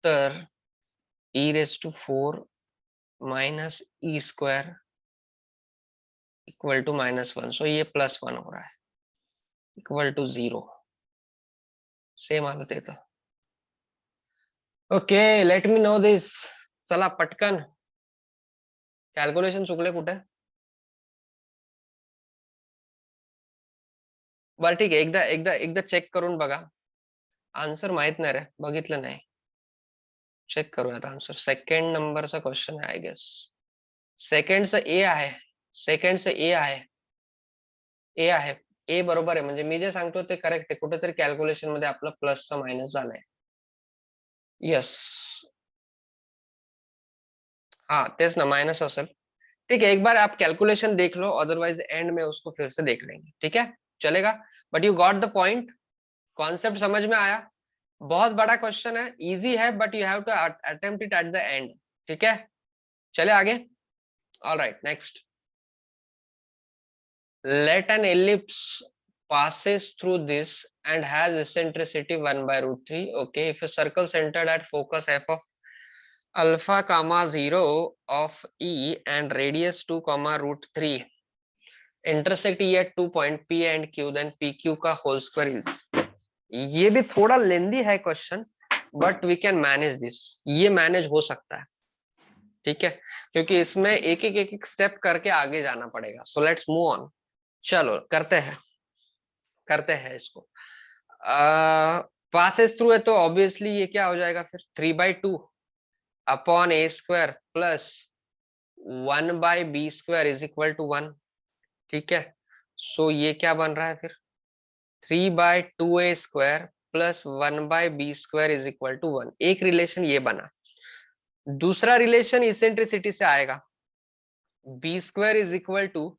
तर e⁴ - e² = -1, सो ये +1 हो रहा है, =0, सेम हालत येतं। Okay, late me know this, चला पटकन, कॅल्क्युलेशन चुकले कुठे, बरं ठीक आहे, एकदा एकदा एकदा चेक करून बघा, आन्सर माहित नाही रे, बघितलं नाही, चेक करूयात आन्सर, सेकंड नंबरचा क्वेश्चन आहे आय गेस, सेकंडचं ए आहे, सेकंडचं ए आहे, ए आहे, ए बरोबर आहे, म्हणजे मी जे सांगतो ते करेक्ट आहे, कुठेतरी कॅल्क्युलेशन मध्ये आपलं प्लसचा मायनस झालाय, यस, हाँ तेच ना, माइनस असेल, ठीक है, एक बार आप कैलकुलेशन देख लो, अदरवाइज एंड में उसको फिर से देख लेंगे, ठीक है, चलेगा, but you got the point, concept समझ में आया, बहुत बड़ा क्वेश्चन है, इजी है, but you have to attempt it at the end, ठीक है, चले आगे, all right, next. let an ellipse passes through this and has eccentricity 1 by root 3. Okay, if a circle centered at focus f of alpha comma 0 of e and radius 2 comma root 3 intersect e at 2 point p and q, then pq का whole square is, ये भी थोड़ा lengthy है question, but we can manage this, ये manage हो सकता है, ठीक है, क्योंकि इसमें एक स्टेप करके आगे जाना पड़ेगा। सो लेट्स मूव ऑन, चलो करते हैं इसको। पासेस थ्रू है तो ऑब्वियसली ये क्या हो जाएगा फिर 3/2 upon A square plus 1/b² is equal to 1, ठीक है। सो ये क्या बन रहा है फिर 3/2a² plus 1/b² is equal to 1। एक रिलेशन ये बना, दूसरा रिलेशन इसेंट्रिसिटी से आएगा, b² is equal to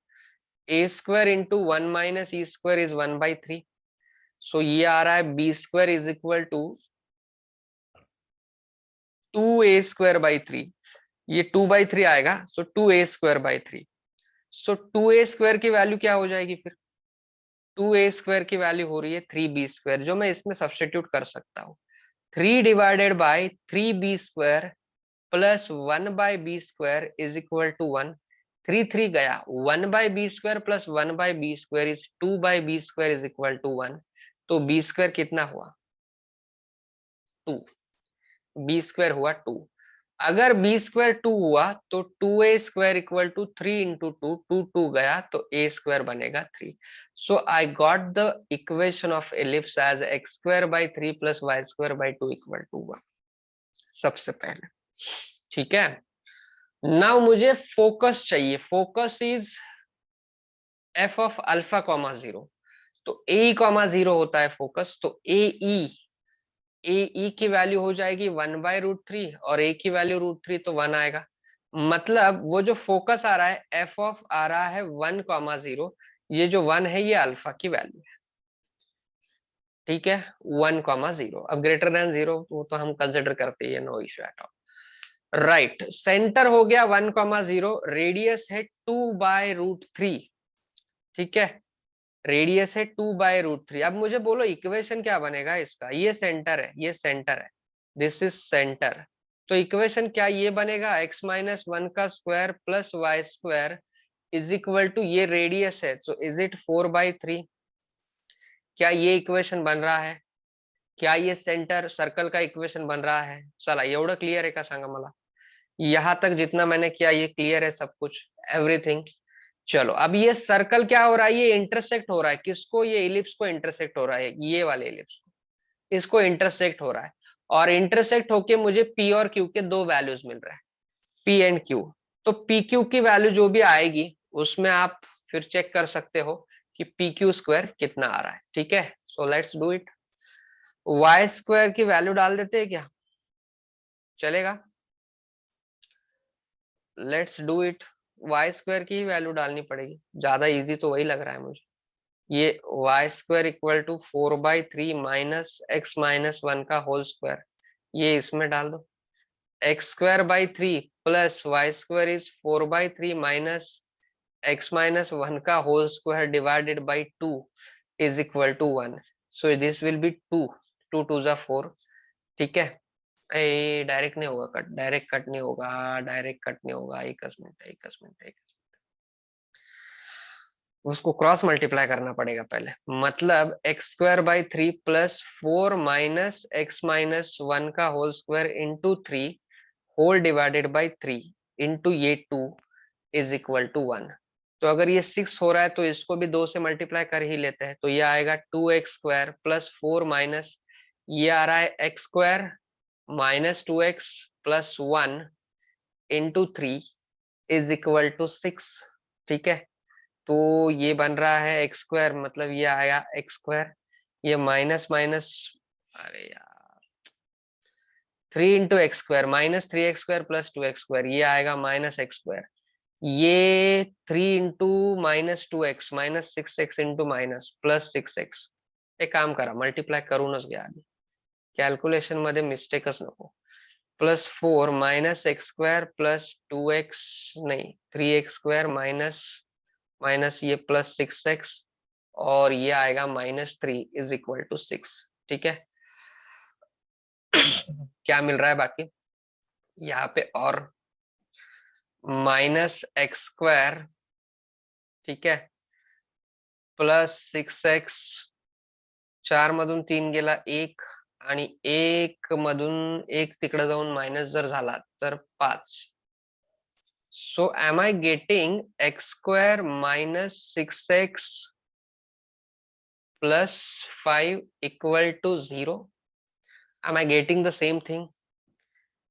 a² into 1 minus e² is 1/3। So ये आ रहा है b² is equal to 2a²/3, ये 2/3 आएगा, सो 2a²/3। सो 2a² की वैल्यू क्या हो जाएगी फिर 2a² की वैल्यू हो रही है 3b², जो मैं इसमें सब्स्टिट्यूट कर सकता हूँ। 3 divided by 3b² plus 1/b² is equal to 1। 3 गया, 1/b² plus 1/b² is 2/b² is equal to 1। तो b² कितना हुआ 2, b² हुआ 2। अगर b² 2 हुआ तो 2a² इक्वल टू 3 इंटू 2, 2 गया तो a² बनेगा 3। So I got the equation of ellipse as x²/3 plus y²/2 equal to 1 सबसे पहले, ठीक है। नाउ मुझे फोकस चाहिए, focus is f of alpha comma 0, तो ए कॉमा 0 होता है फोकस, तो ए की वैल्यू हो जाएगी 1/√3 और ए की वैल्यू √3, तो 1 आएगा। मतलब वो जो फोकस आ रहा है एफ ऑफ आ रहा है 1,0, ये जो 1 है ये अल्फा की वैल्यू है, ठीक है 1,0। अब ग्रेटर देन 0 वो तो हम कंसिडर करते हैं, no issue at all. Right, centre हो गया 1,0, रेडियस है 2/√3, ठीक है, रेडियस है 2/√3। अब मुझे बोलो इक्वेशन क्या बनेगा इसका, ये सेंटर है, ये सेंटर है, दिस इज सेंटर। तो इक्वेशन क्या ये बनेगा x-1 का square plus y² is equal to, ये रेडियस है तो इज इट 4/3। क्या ये इक्वेशन बन रहा है, क्या ये सेंटर सर्कल का इक्वेशन बन रहा है? चला एवढं क्लियर है का सांगा मला, यहाँ तक जितना मैंने किया ये क्लियर है सब कुछ, एवरीथिंग। चलो अब ये सर्कल क्या हो रहा है, ये इंटरसेक्ट हो रहा है किसको, ये इलिप्स को इंटरसेक्ट हो रहा है, ये वाले इलिप्स को, इसको इंटरसेक्ट हो रहा है। और इंटरसेक्ट होके मुझे पी और क्यू के दो वैल्यूज मिल रहे हैं, पी एंड क्यू। तो पी क्यू की वैल्यू जो भी आएगी उसमें आप फिर चेक कर सकते हो कि pq² कितना आ रहा है, ठीक है। So let's do it, y² की वैल्यू डाल देते हैं क्या, चलेगा? लेट्स डू इट, y² की ही वैल्यू डालनी पड़ेगी, ज्यादा इजी तो वही लग रहा है मुझे। ये y² equal to 4/3 minus x-1 का होल स्क्वायर, ये इसमें डाल दो, x²/3 plus y² is 4/3 minus x-1 का whole square divided by 2 is equal to 1। So this will be 2, 2 2 जा 4, ठीक है। ए डायरेक्ट नहीं होगा कट, डायरेक्ट कट नहीं होगा, डायरेक्ट कट नहीं होगा, एक मिनट, उसको क्रॉस मल्टीप्लाई करना पड़ेगा पहले। मतलब x²/3 प्लस 4 माइनस x-1 का whole square into 3 whole divided by 3 into ये 2 इज इक्वल टू 1। तो अगर ये 6 हो रहा है तो इसको भी 2 से मल्टीप्लाई कर ही लेते हैं, तो ये आएगा 2x² प्लस 4 माइनस ये आ रहा है x² minus 2x plus 1 into 3 is equal to 6, ठीक है। तो ये बन रहा है x², मतलब ये आया x², ये माइनस माइनस, अरे यार 3 into x² minus 3x² plus 2x², ये आएगा माइनस x², ये 3 into minus 2x minus 6x into minus plus 6x। एक काम करा मल्टीप्लाय करूनच घ्या आधी, कॅल्क्युलेशन मध्ये मिस्टेकच नको। Plus 4 minus x² plus 2x, नहीं 3x² माइनस माइनस ये प्लस 6x और ये आएगा -3 इज इक्वल टू 6। ठीक है, क्या मिल रहा है बाकी यहाँ पे? और -x², ठीक है, प्लस 6x, 4 मधून 3 गेला 1 आणि 1 मधून 1 तिकडे जाऊन मायनस जर झाला तर 5. So am I getting x² minus 6x plus 5 equal to 0? Am I getting the same thing?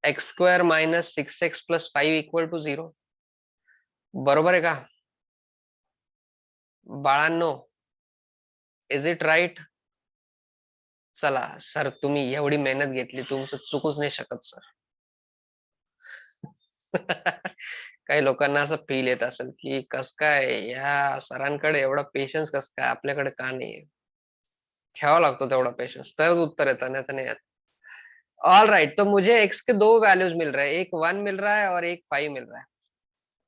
x² minus 6x plus 5 equal to 0. बरोबर आहे का बाळांनो? Is it right? चला सर, तुम्ही एवढी मेहनत घेतली, तुमचं चुकूच नाही शकत सर. काही लोकांना असं फील येत असेल की कस काय या सरांकडे एवढा पेशन्स, कस काय आपल्याकडे का नाही? ठेवावा लागतो तेवढा पेशन्स, तरच उत्तर येतं, नाही तर नाही येत. ऑल राइट, तो मुझे x के 2 वैल्यूज मिल रहे हैं, एक 1 मिल रहा है और एक 5 मिल रहा है.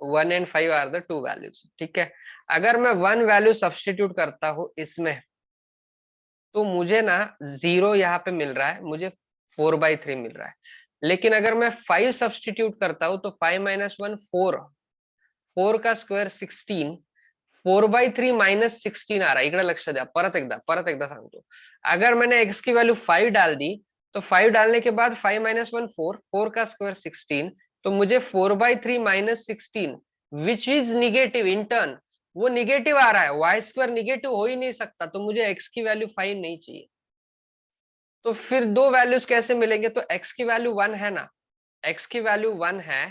1 and 5 आर द 2 वैल्यूज. ठीक है, अगर मैं 1 वैल्यू सब्स्टिट्यूट करता हूँ इसमें, तो मुझे ना 0 यहाँ पे मिल रहा है, मुझे 4/3 मिल रहा है. लेकिन अगर मैं 5 सब्स्टिट्यूट करता हूँ तो 5 - 1 4, 4 का स्क्वेअर 16, 4/3 माइनस 16 आ रहा है. इकडे लक्ष द्या, परत एकदा सांगतो. अगर मैंने x की वैल्यू 5 डाल दी, तो 5 डालने के बाद 5 - 1 4, 4 का स्क्वायर 16, तो मुझे 4/3 minus 16 which is negative in turn, वो निगेटिव आ रहा है. y² निगेटिव हो ही नहीं सकता, तो मुझे x की वैल्यू 5 नहीं चाहिए. तो फिर दो वैल्यूज कैसे मिलेंगे? तो x की वैल्यू 1 है ना, x की वैल्यू 1 है,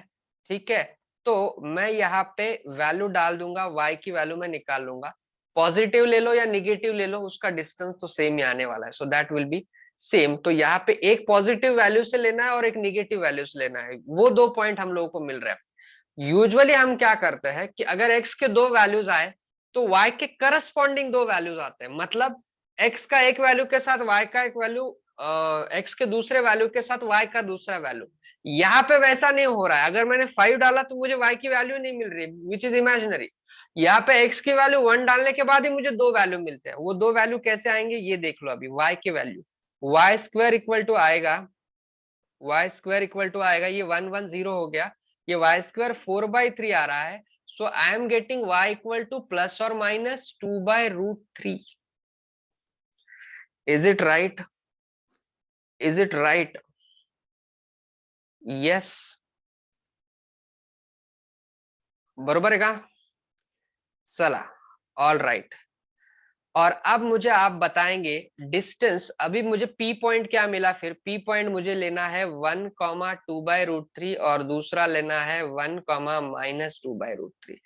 ठीक है, तो मैं यहाँ पे वैल्यू डाल दूंगा, y की वैल्यू मैं निकाल लूंगा. पॉजिटिव ले लो या निगेटिव ले लो, उसका डिस्टेंस तो सेम ही आने वाला है, so that will B same. तो यहाँ पे एक पॉजिटिव वैल्यू से लेना है और एक निगेटिव वैल्यू से लेना है, वो 2 पॉइंट हम लोगों को मिल रहे हैं. यूजुअली हम क्या करते हैं कि अगर x के 2 वैल्यूज आए तो y के करस्पॉन्डिंग 2 वैल्यूज आते हैं. मतलब x का एक वैल्यू के साथ y का एक वैल्यू, x के दूसरे वैल्यू के साथ y का दूसरा वैल्यू. यहाँ पे वैसा नहीं हो रहा है. अगर मैंने 5 डाला तो मुझे y की वैल्यू नहीं मिल रही, विच इज इमेजिनरी. यहाँ पे x की वैल्यू 1 डालने के बाद ही मुझे 2 वैल्यू मिलते हैं. वो 2 वैल्यू कैसे आएंगे ये देख लो. अभी y की वैल्यू, y² इक्वल टू आएगा, y² इक्वल टू आएगा, ये 1 1 0 हो गया, ये y² 4/3 आ रहा है. So I am getting y equal to plus और minus 2/√3. Is it right? Is it right? Yes, बरोबर है का? चला, ऑल राइट. और अब मुझे आप बताएंगे डिस्टेंस. अभी मुझे P पॉइंट क्या मिला? फिर P पॉइंट मुझे लेना है 1, 2/√3 और दूसरा लेना है 1, -2/√3.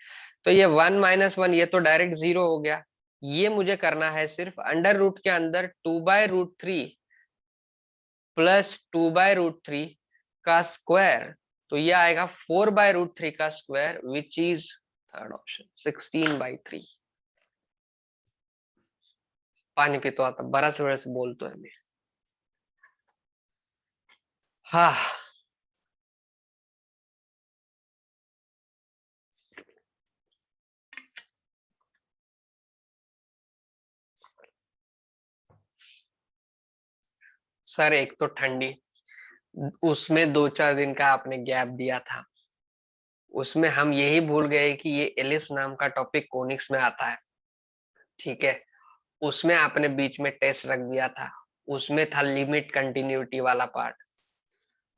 तो ये 1 - 1 ये तो डायरेक्ट 0 हो गया. ये मुझे करना है सिर्फ अंडर रूट के अंदर 2/√3 प्लस 2/√3 का स्क्वायर. तो ये आएगा 4/√3 का square, which is third option 16/3. पाणी पितो आता, बराच वेळेस बोलतोय मी. हा, सर एक तो ठंडी, उसमें 2-4 दिन का आपने गैप दिया था, उसमें हम यही भूल गए कि ये एलिप्स नाम का टॉपिक कोनिक्स में आता है. ठीक है, उसमें आपने बीच में टेस्ट रख दिया था, उसमें था लिमिट कंटिन्यूटी वाला पार्ट.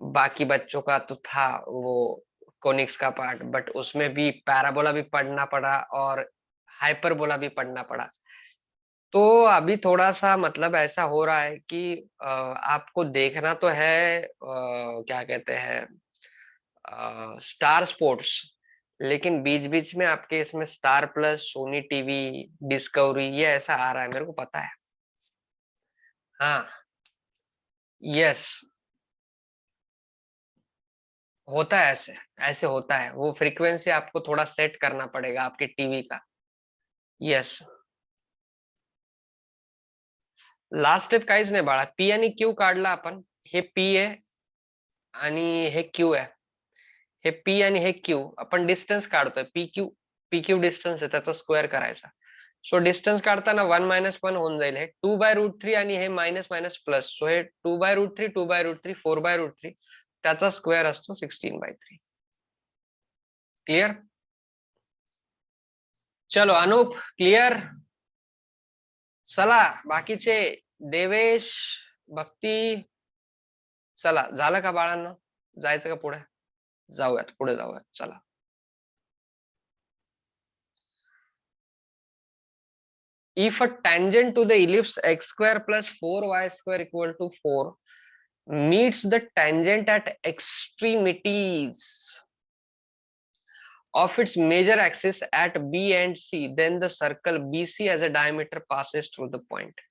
बाकी बच्चों का तो था वो कोनिक्स का पार्ट, बट उसमें भी पैराबोला भी पढ़ना पड़ा और हाइपरबोला भी पढ़ना पड़ा. तो अभी थोड़ा सा मतलब ऐसा हो रहा है कि आपको देखना तो है, क्या कहते हैं, स्टार स्पोर्ट्स, लेकिन बीच बीच में आपके इसमें star plus, Sony TV, discovery, ये ऐसा आ रहा है, मेरे को पता है. हाँ, यस, होता है ऐसे, ऐसे होता है. वो फ्रीक्वेंसी आपको थोड़ा सेट करना पड़ेगा आपके टीवी का. यस, लास्ट स्टेप काहीच नाही बाळा. पी आणि क्यू काढला आपण, हे पी आहे आणि हे क्यू आहे. हे पी आणि हे क्यू, आपण डिस्टन्स काढतोय, पी क्यू PQ डिस्टन्स आहे त्याचा स्क्वेअर करायचा. सो डिस्टन्स काढताना 1 - 1 होऊन जाईल. हे 2/√3 आणि हे मायनस मायनस प्लस. सो हे 2/√3 2/√3 4/√3 त्याचा स्क्वेअर असतो 16/3. क्लिअर? चलो अनूप क्लिअर. चला बाकीचे देवेश, भक्ती, चला झालं का बाळांनो? जायचं का पुढे? जाऊयात पुढे जाऊयात चला. If a tangent to the ellipse x square plus 4y square equal to 4 meets the tangent at extremities of its major axis at B and C, then the circle BC as a diameter passes through the point.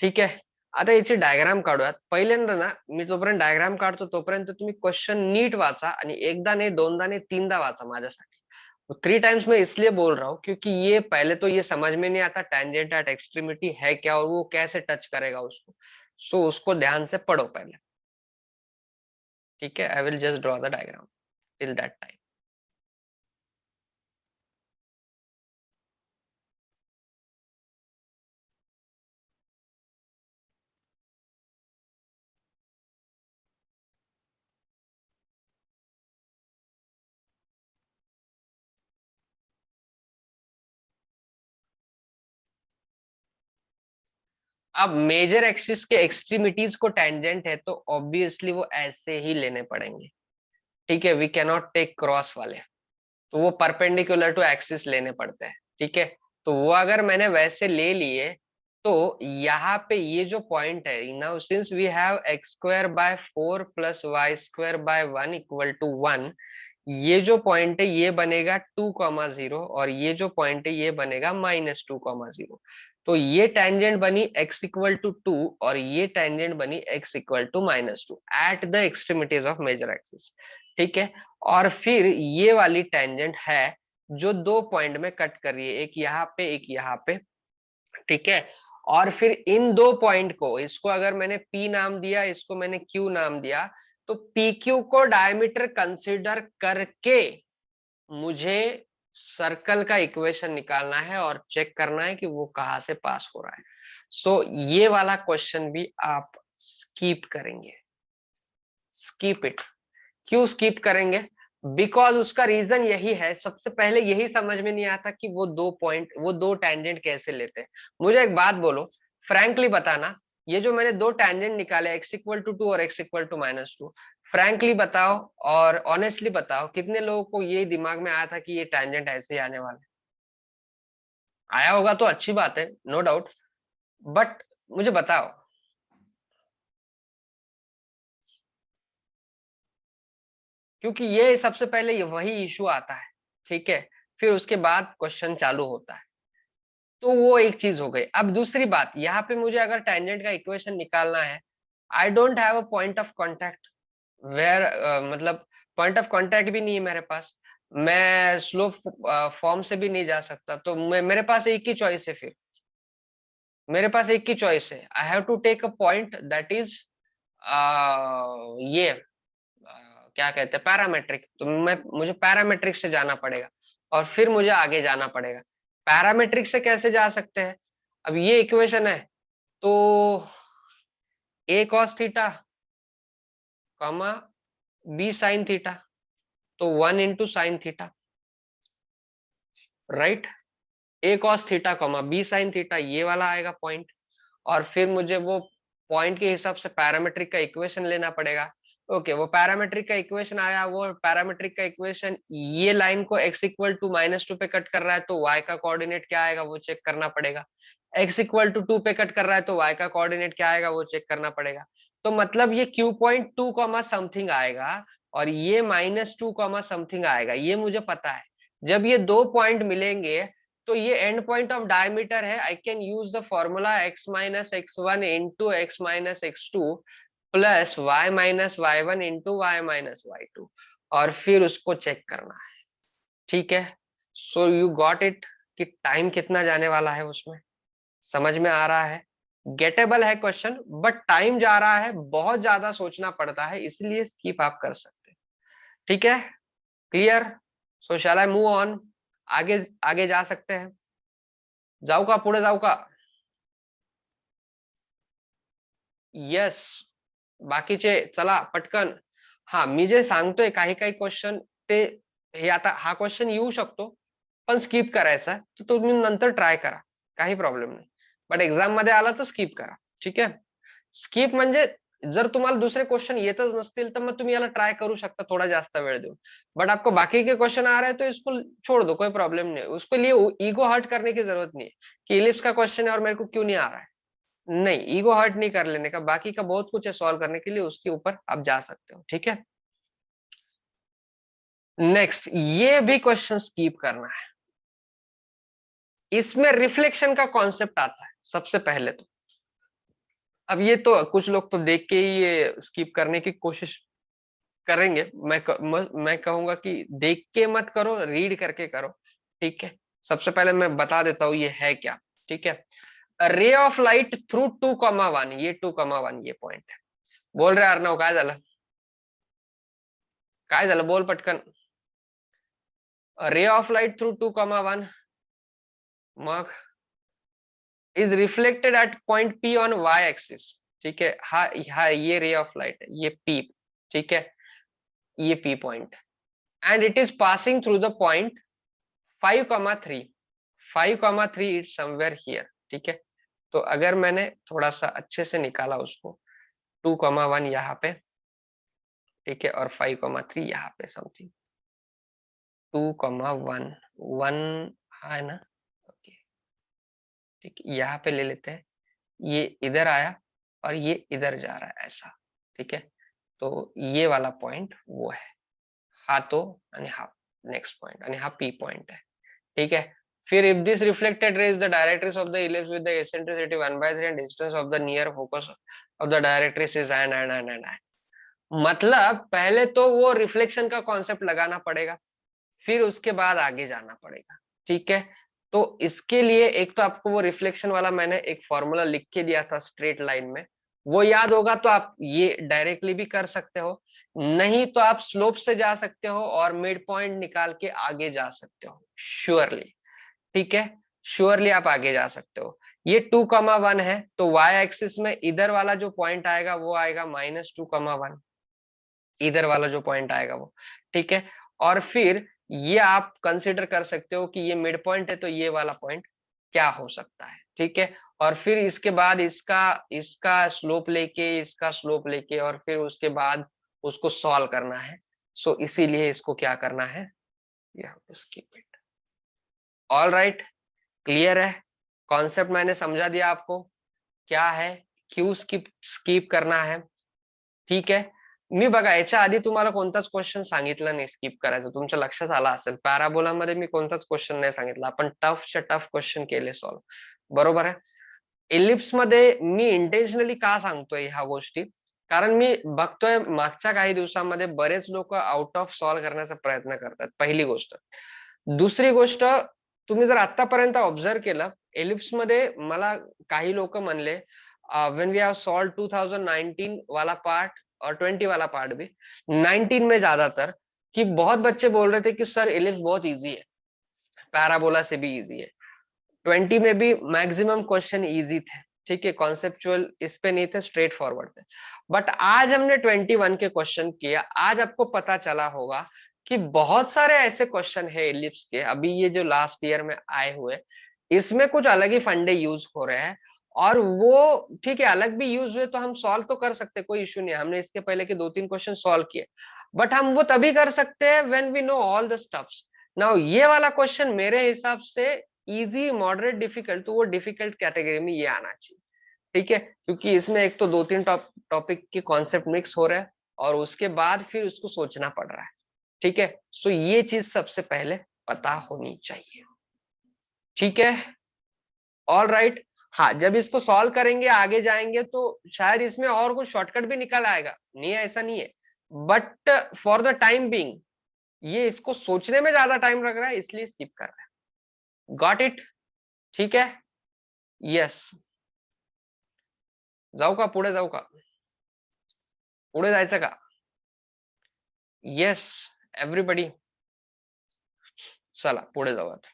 ठीक आहे. आता याची diagram काढूयात. पहिल्यांदा ना मी जोपर्यंत diagram काढतो तोपर्यंत तुम्ही क्वेश्चन नीट वाचा आणि एकदा नाही दोनदा नहीं तीनदा वाचा माझ्यासाठी. 3 टाइम्स मैं इसलिए बोल रहा हूँ क्योंकि ये पहले तो ये समझ में नहीं आता टेंजेंट एट एक्सट्रीमिटी है क्या और वो कैसे टच करेगा उसको. सो उसको ध्यान से पढ़ो पहले. ठीक है. I will just draw the diagram till that time. अब मेजर एक्सिस के एक्सट्रीमिटीज को टेंजेंट है तो ऑब्वियसली वो ऐसे ही लेने पड़ेंगे. ठीक है. We can not take cross वाले, तो वो परपेंडिकुलर टू एक्सिस लेने पड़ते हैं. ठीक है. तो वो अगर मैंने वैसे ले लिए तो यहाँ पे ये जो पॉइंट है now since we have x² / 4 + y² / 1 = 1, ये जो पॉइंट है ये बनेगा 2,0 और ये जो पॉइंट है ये बनेगा -2,0. तो ये टेंजेंट बनी x = 2 और ये टेंजेंट बनी x = -2 at the extremities of major axis. ठीक है. और फिर ये वाली टेंजेंट है जो दो पॉइंट में कट कर रही है, एक यहाँ पे एक यहाँ पे. ठीक है. और फिर इन दो पॉइंट को, इसको अगर मैंने P नाम दिया, इसको मैंने Q नाम दिया, तो PQ को डायमीटर कंसीडर करके मुझे सर्कल का इक्वेशन निकालना है और चेक करना है कि वो कहां से पास हो रहा है. सो ये वाला क्वेश्चन भी आप स्किप करेंगे. Skip it. क्यों स्किप करेंगे? बिकॉज उसका रीजन यही है. सबसे पहले यही समझ में नहीं आता कि वो दो पॉइंट, वो दो टेंजेंट कैसे लेते हैं. मुझे एक बात बोलो, फ्रैंकली बताना, ये जो मैंने दो टेंजेंट निकाले x = 2 और x = -2, फ्रैंकली बताओ और ऑनेस्टली बताओ कितने लोगों को ये दिमाग में आया था कि ये टेंजेंट ऐसे ही आने वाले. आया होगा तो अच्छी बात है, नो डाउट, बट मुझे बताओ. क्योंकि ये सबसे पहले वही इशू आता है. ठीक है. फिर उसके बाद क्वेश्चन चालू होता है. तो वो एक चीज हो गई. अब दूसरी बात, यहाँ पे मुझे अगर टेंजेंट का इक्वेशन निकालना है, I don't have a point of contact where, मतलब पॉइंट ऑफ कांटेक्ट भी नहीं है मेरे पास. मैं स्लो फॉर्म से भी नहीं जा सकता. तो मेरे पास एक ही चॉइस है. फिर मेरे पास एक ही चॉइस है. I have to take a point that is ये क्या कहते हैं, पैरामेट्रिक. तो मुझे पैरामेट्रिक से जाना पड़ेगा और फिर मुझे आगे जाना पड़ेगा. पैरामेट्रिक से कैसे जा सकते हैं? अब ये इक्वेशन है तो a cos theta comma b sin theta, तो 1 * sin theta, right. a cos theta comma b sin theta, ये वाला आएगा पॉइंट. और फिर मुझे वो पॉइंट के हिसाब से पैरामेट्रिक का इक्वेशन लेना पड़ेगा. ओके. वो पैरामेट्रिक का इक्वेशन आया. वो पैरामेट्रिक का इक्वेशन ये लाइन को x = -2 पे कट कर रहा है तो y का कोऑर्डिनेट क्या आएगा वो चेक करना पड़ेगा. x = 2 पे कट कर रहा है तो y का कोऑर्डिनेट क्या आएगा वो चेक करना पड़ेगा. तो मतलब ये Q पॉइंट 2, समथिंग आएगा और ये -2, समथिंग आएगा. ये मुझे पता है. जब ये दो पॉइंट मिलेंगे तो ये एंड पॉइंट ऑफ डायमीटर है. I can use the formula x - x1 * x - x2 plus y - y1 * y - y2 और फिर उसको चेक करना है. ठीक है. सो यू गॉट इट कि टाइम कितना जाने वाला है उसमें. समझ में आ रहा है? गेटेबल है क्वेश्चन, बट टाइम जा रहा है, बहुत ज्यादा सोचना पड़ता है, इसलिए स्किप आप कर सकते हैं. ठीक है. Clear. So shall I move on? आगे आगे जा सकते हैं, जाऊ का पुढे जाऊ का? येस, बाकीचे चला पटकन. हा मी जे सांगतोय काही काही क्वेश्चन ते, हे आता हा क्वेश्चन येऊ शकतो पण स्किप करायचा, तर तुम्ही नंतर ट्राय करा, काही प्रॉब्लेम नाही. बट एक्झाम मध्ये आला तर स्किप करा, ठीक आहे. स्किप म्हणजे जर तुम्हाला दुसरे क्वेश्चन येतच नसतील तर मग तुम्ही याला ट्राय करू शकता थोड़ा ज्यादा वेळ देऊन. बट आपको बाकी के क्वेश्चन आ रहे हैं तो इसको छोड़ दो, कोई प्रॉब्लम नहीं, उसके लिए ईगो हर्ट करने की जरूरत नहीं है कि इलिप्स का क्वेश्चन है और मेरे को क्यों नहीं आ रहा है. नहीं, ईगो हर्ट नहीं कर लेने का, बाकी का बहुत कुछ है सॉल्व करने के लिए, उसके ऊपर आप जा सकते हो, ठीक है. नेक्स्ट, ये भी क्वेश्चन स्कीप करना है. इसमें रिफ्लेक्शन का कॉन्सेप्ट आता है सबसे पहले तो. अब ये तो कुछ लोग तो देख के ही ये स्कीप करने की कोशिश करेंगे. मैं कहूंगा कि देख के मत करो, रीड करके करो, ठीक है. सबसे पहले मैं बता देता हूँ ये है क्या, ठीक है. रे ऑफ लाइट थ्रू 2,1, ये 2,1 ये पॉइंट है. बोल रहे अर्णव, काय झालं? काय झालं बोल पटकन. रे ऑफ लाइट थ्रू 2,1 मग is reflected at point P on Y axis, ठीक है. हा ये रे ऑफ लाइट है, ये पी, ठीक है, ये P point. And it is passing through the point 5,3, 5,3 is somewhere here, ठीक है. तो अगर मैंने थोड़ा सा अच्छे से निकाला उसको, 2,1 यहाँ पे, ठीक है, और 5,3 यहाँ पे समथिंग, 2,1 1 है ना, ओके, ठीक, यहाँ पे ले लेते हैं. ये इधर आया और ये इधर जा रहा है ऐसा, ठीक है. तो ये वाला पॉइंट वो है, हा तो आणि हा नेक्स्ट पॉइंट आणि हा पी पॉइंट है, ठीक है. फिर if this reflected ray is the directrix of the ellipse with the eccentricity 1/3 and distance of the near focus of the directrix is and. मतलब पहले तो वो रिफ्लेक्शन का कॉन्सेप्ट लगाना पड़ेगा, फिर उसके बाद आगे जाना पड़ेगा, ठीक है. तो इसके लिए एक तो आपको वो रिफ्लेक्शन वाला मैंने एक फॉर्मूला लिख के दिया था स्ट्रेट लाइन में, वो याद होगा तो आप ये डायरेक्टली भी कर सकते हो, नहीं तो आप स्लोप से जा सकते हो और मिड पॉइंट निकाल के आगे जा सकते हो, श्योरली, ठीक है. श्योरली आप आगे जा सकते हो. ये 2,1 है तो y एक्सिस में इधर वाला जो पॉइंट आएगा वो आएगा -2,1, इधर वाला जो पॉइंट आएगा वो, ठीक है. और फिर ये आप कंसीडर कर सकते हो कि ये मिड पॉइंट है तो ये वाला पॉइंट क्या हो सकता है, ठीक है. और फिर इसके बाद इसका इसका स्लोप लेके, इसका स्लोप लेके, और फिर उसके बाद उसको सॉल्व करना है. सो इसीलिए इसको क्या करना है, skip it. All right, clear है. कॉन्सेप्ट मैंने समझा दिया आपको, क्या है, क्यों स्किप स्किप करना है, ठीक आहे. मी बघा याच्या आधी तुम्हाला कोणताच क्वेश्चन सांगितला नाही स्किप करायचं, तुमच्या लक्षात आला असेल. पॅराबोलामध्ये मी कोणताच क्वेश्चन नाही सांगितला, आपण टफच्या टफ क्वेश्चन केले सॉल्व, बरोबर आहे. इलिप्स मध्ये मी इंटेन्शनली का सांगतोय ह्या गोष्टी, कारण मी बघतोय मागच्या काही दिवसांमध्ये बरेच लोक आउट ऑफ सॉल्व करण्याचा प्रयत्न करतात, पहिली गोष्ट. दुसरी गोष्ट, तुम्ही जर आतापर्यंत ऑब्झर्व केलं, एलिप्स मध्ये मला काही लोक म्हणले व्हेन वी हैव सॉल्व 2019 वाला पार्ट और 20 वाला पार्ट भी, 19 में ज्यादातर, कि बहुत बच्चे बोल रहे थे कि सर एलिप्स बहुत इजी है, पैराबोला से भी इजी है. 20 में भी मैक्सिमम क्वेश्चन इजी थे, ठीक है, कॉन्सेप्चुअल इस पे नहीं थे, स्ट्रेट फॉरवर्ड थे. बट आज हमने 21 के क्वेश्चन किया, आज आपको पता चला होगा कि बहुत सारे ऐसे क्वेश्चन है एलिप्स के, अभी ये जो लास्ट ईयर में आए हुए, इसमें कुछ अलग ही फंडे यूज हो रहे हैं. और वो ठीक है, अलग भी यूज हुए तो हम सॉल्व तो कर सकते, कोई इश्यू नहीं है, हमने इसके पहले के 2-3 क्वेश्चन सॉल्व किए. बट हम वो तभी कर सकते हैं when we know all the stuffs. Now ये वाला क्वेश्चन मेरे हिसाब से इजी, मॉडरेट, डिफिकल्ट, तो वो डिफिकल्ट कैटेगरी में ये आना चाहिए, ठीक है. क्योंकि इसमें एक तो 2-3 टॉपिक के कॉन्सेप्ट मिक्स हो रहे हैं और उसके बाद फिर उसको सोचना पड़ रहा है, ठीक है. सो ये चीज सबसे पहले पता होनी चाहिए, ठीक है. All right. हाँ, जब इसको सॉल्व करेंगे आगे जाएंगे तो शायद इसमें और कुछ शॉर्टकट भी निकल आएगा, नहीं है ऐसा नहीं है, but for the time being ये इसको सोचने में ज्यादा टाइम लग रहा है, इसलिए स्किप कर रहा है. गॉट इट, ठीक है. यस, जाऊ का पुढे, जाऊ का पुढे, जायचं का? Yes everybody. चला पुढे जाऊयात.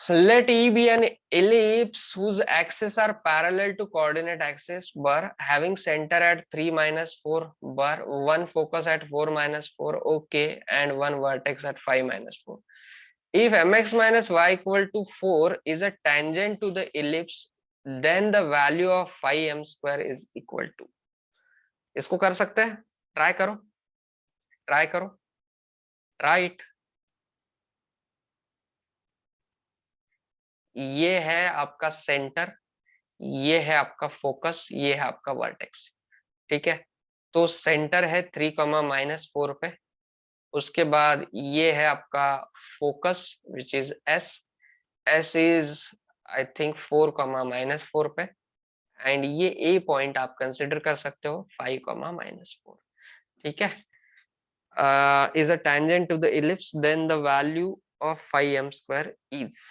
Let E be an ellipse whose axes are parallel to coordinate axis bar, having center at 3 minus 4 bar, one focus at 4 minus 4, okay, and one vertex at 5 minus 4. If mx minus y equal to 4 is a tangent to the ellipse, then the value of phi m square is equal to. इसको कर सकते हैं, try करो, try करो, right. ये है आपका centre, ये है आपका फोकस, ये है आपका वर्टेक्स. ठीक है, तो सेंटर है 3, -4 पे. उसके बाद ये है आपका focus which is S. S is I think 4, -4 पे. एंड ये ए पॉइंट आप कंसिडर कर सकते हो 5, -4. ठीक है, is a tangent to the ellipse, then the value of phi m square is.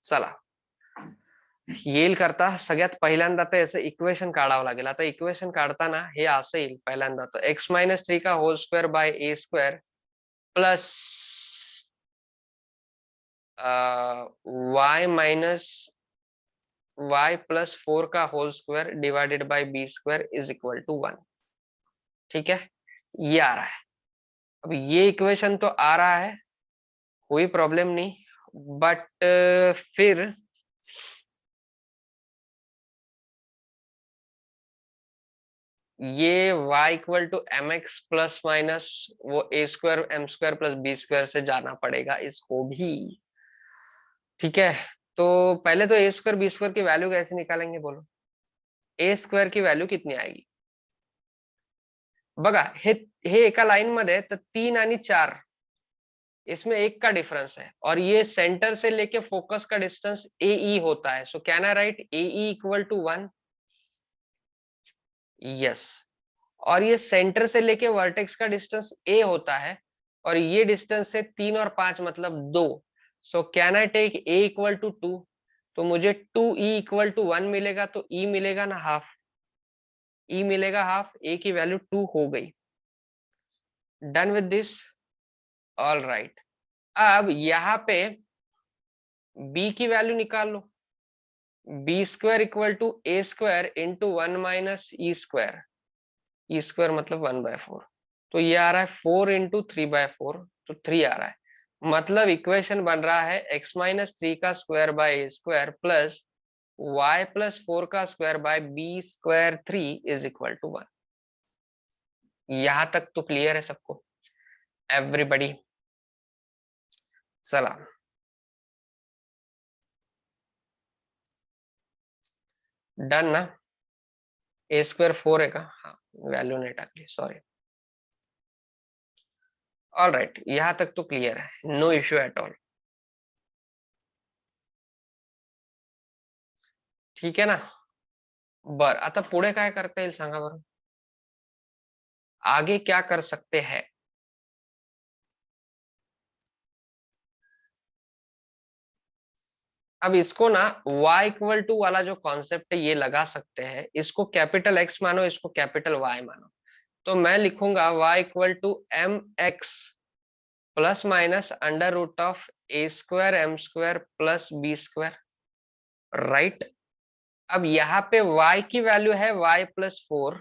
चला, येईल करता सगळ्यात पहिल्यांदा तर याचं इक्वेशन काढावं लागेल. आता इक्वेशन काढताना हे असं येईल पहिल्यांदा तर x-3 का होल स्क्वेअर बाय a स्क्वेअर प्लस y प्लस 4 का whole square divided by b square is equal to 1. ठीक है, ये आ रहा है. अब ये इक्वेशन तो आ रहा है, कोई प्रॉब्लम नहीं, बट फिर ये y equal to M X plus minus वो a square M square plus B square से जाना पड़ेगा इसको भी. ठीक है, तो पहले तो a स्क्वायर बी स्क्वायर की वैल्यू कैसे निकालेंगे बोलो. a स्क्वायर की वैल्यू कितनी आएगी बघा. हे एका लाइन मध्ये तर 3 आणि 4 इसमें 1 का डिफरेंस है और ये सेंटर से लेके फोकस का डिस्टेंस AE होता है. So can I write AE equal to 1. Yes, और ये सेंटर से लेके वर्टेक्स का डिस्टेंस A होता है और ये डिस्टेंस है 3 और 5 मतलब 2. So can I take A equal to 2. तो मुझे 2E इक्वल टू 1 मिलेगा, तो E मिलेगा ना हाफ. E मिलेगा हाफ, A की वैल्यू 2 हो गई. Done with this, all right. अब यहाँ पे B की वैल्यू निकाल लो. B square equal to A square into 1 minus E square. E square मतलब 1/4. तो ये आ रहा है 4 इंटू 3/4, तो 3 आ रहा है. मतलब इक्वेशन बन रहा है x-3 का square by A square plus y plus 4 का square by B square 3 is equal to 1. यहां तक तो क्लियर है सबको, एवरीबडी. चला, डन ना. ए स्क्वायर 4 है का, हाँ वैल्यू नहीं टाकली, सॉरी. ऑल राइट, यहां तक तो क्लियर है, नो इश्यू एट ऑल. ठीक है ना. बर आता पुढे काय करता येईल सांगा बरं. आगे क्या कर सकते हैं. अब इसको ना y इक्वल टू वाला जो कॉन्सेप्ट है ये लगा सकते हैं. इसको कैपिटल X मानो, इसको कैपिटल Y मानो. तो मैं लिखूंगा y equal to M X plus minus under root of A square M square plus B square. Right. अब यहाँ पे y की वैल्यू है y plus 4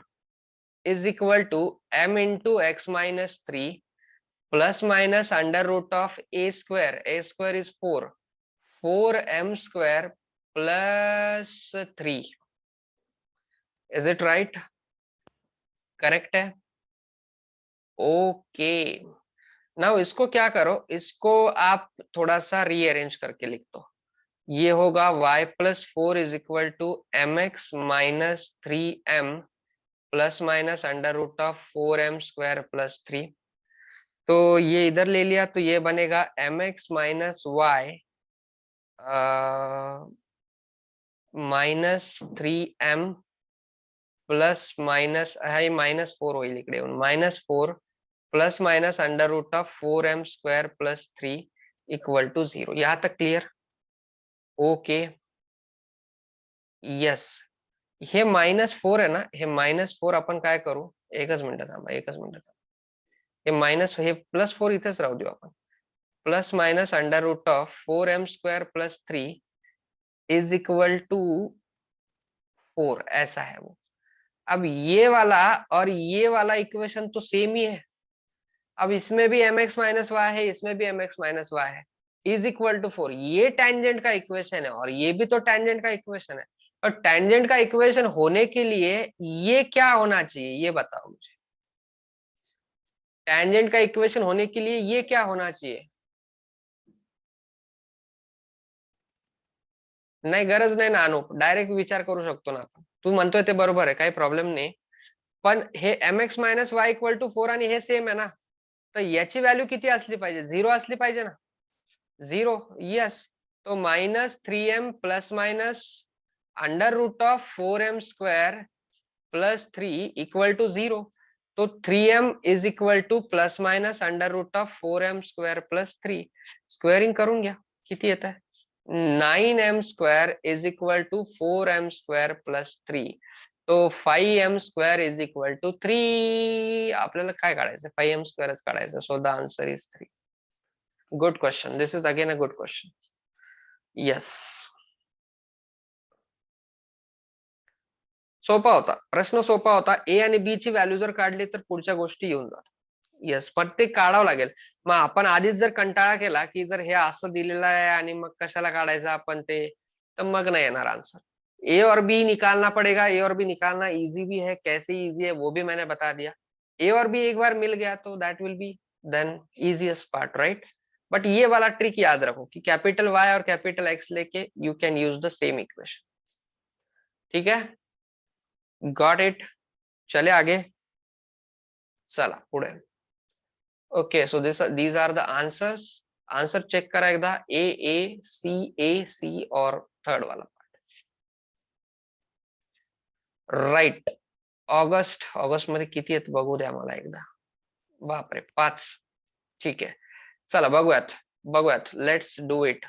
is equal to m into X minus 3 plus minus under root of A square is 4m square plus 3. Is it right? Correct है. Okay, now इसको क्या करो, इसको आप थोड़ा सा रीअरेंज करके लिख दो. ये होगा y plus 4 is equal to M X minus 3m plus minus under root of 4m square plus 3. तो ये इधर ले लिया तो ये बनेगा M X minus Y minus 3m plus minus है -4 होईल इकडे येऊन -4 plus minus under root of 4m square plus 3 equal to 0. यहाँ तक क्लियर. Okay, yes. हे -4 आहे ना, हे -4 आपण काय करू, एकच मिनिट थांबा, एकच मिनिट थांबा. हे मायनस हे प्लस 4 इथेच राहू देऊ आपण. Plus minus under root of 4m² plus 3 is equal to 4, ऐसा है वो. अब ये वाला और ये वाला इक्वेशन तो सेम ही है. अब इसमें भी mx माइनस वाई है, इसमें भी mx माइनस वाई है, इज इक्वल टू 4. ये टेंजेंट का इक्वेशन है और ये भी तो टेंजेंट का इक्वेशन है. और टेंजेंट का इक्वेशन होने के लिए ये क्या होना चाहिए, ये बताओ मुझे. टेंजेंट का इक्वेशन होने के लिए ये क्या होना चाहिए. नाही गरज नाही ना अनुप, डायरेक्ट विचार करू शकतो ना आपण. तू म्हणतोय ते बरोबर आहे, काही प्रॉब्लेम नाही. पण हे mx minus Y equal to 4 आणि हे सेम आहे ना, तर याची व्हॅल्यू किती असली पाहिजे, 0 असली पाहिजे ना. 0, यस. तो -3m plus minus under root of 4m² plus 3 equal to 0. तो 3m is equal to plus minus under root of 4m² plus 3. Squaring करून घ्या, किती येत आहे. 9m² is equal to 4m² plus 3. तो 5m² इज इक्वल टू 3. आपल्याला काय काढायचं, 5m² काढायचं. So the answer is 3. Good question. This is again a good question. Yes, सोपा होता प्रश्न, सोपा होता. ए आणि बी ची व्हॅल्यू जर काढली तर पुढच्या गोष्टी येऊन जातात. येस, पण ते काढावं लागेल. मग आपण आधीच जर कंटाळा केला की जर हे असं दिलेलं आहे आणि मग कशाला काढायचं आपण ते, तर मग नाही येणार आंसर. ए और बी निकालना पड़ेगा. ए और बी निकालना इजी भी है, कैसे इजी है वो भी मैंने बता दिया. ए और बी एक बार मिल गया तो that will be then easiest part, right. But ये वाला ट्रिक याद रखो कि कैपिटल वाई और कैपिटल एक्स लेके you can use the same equation. ठीक है, गॉट इट. चले आगे, चला पुढे. Okay, so these are the answers. Answer check करा एकदा. ए सी और थर्ड वाला पार्ट. राइट. ऑगस्ट मध्ये किती आहेत बघू द्या मला एकदा. बापरे, 5. ठीक आहे, चला बघूयात बघूयात. Let's do it.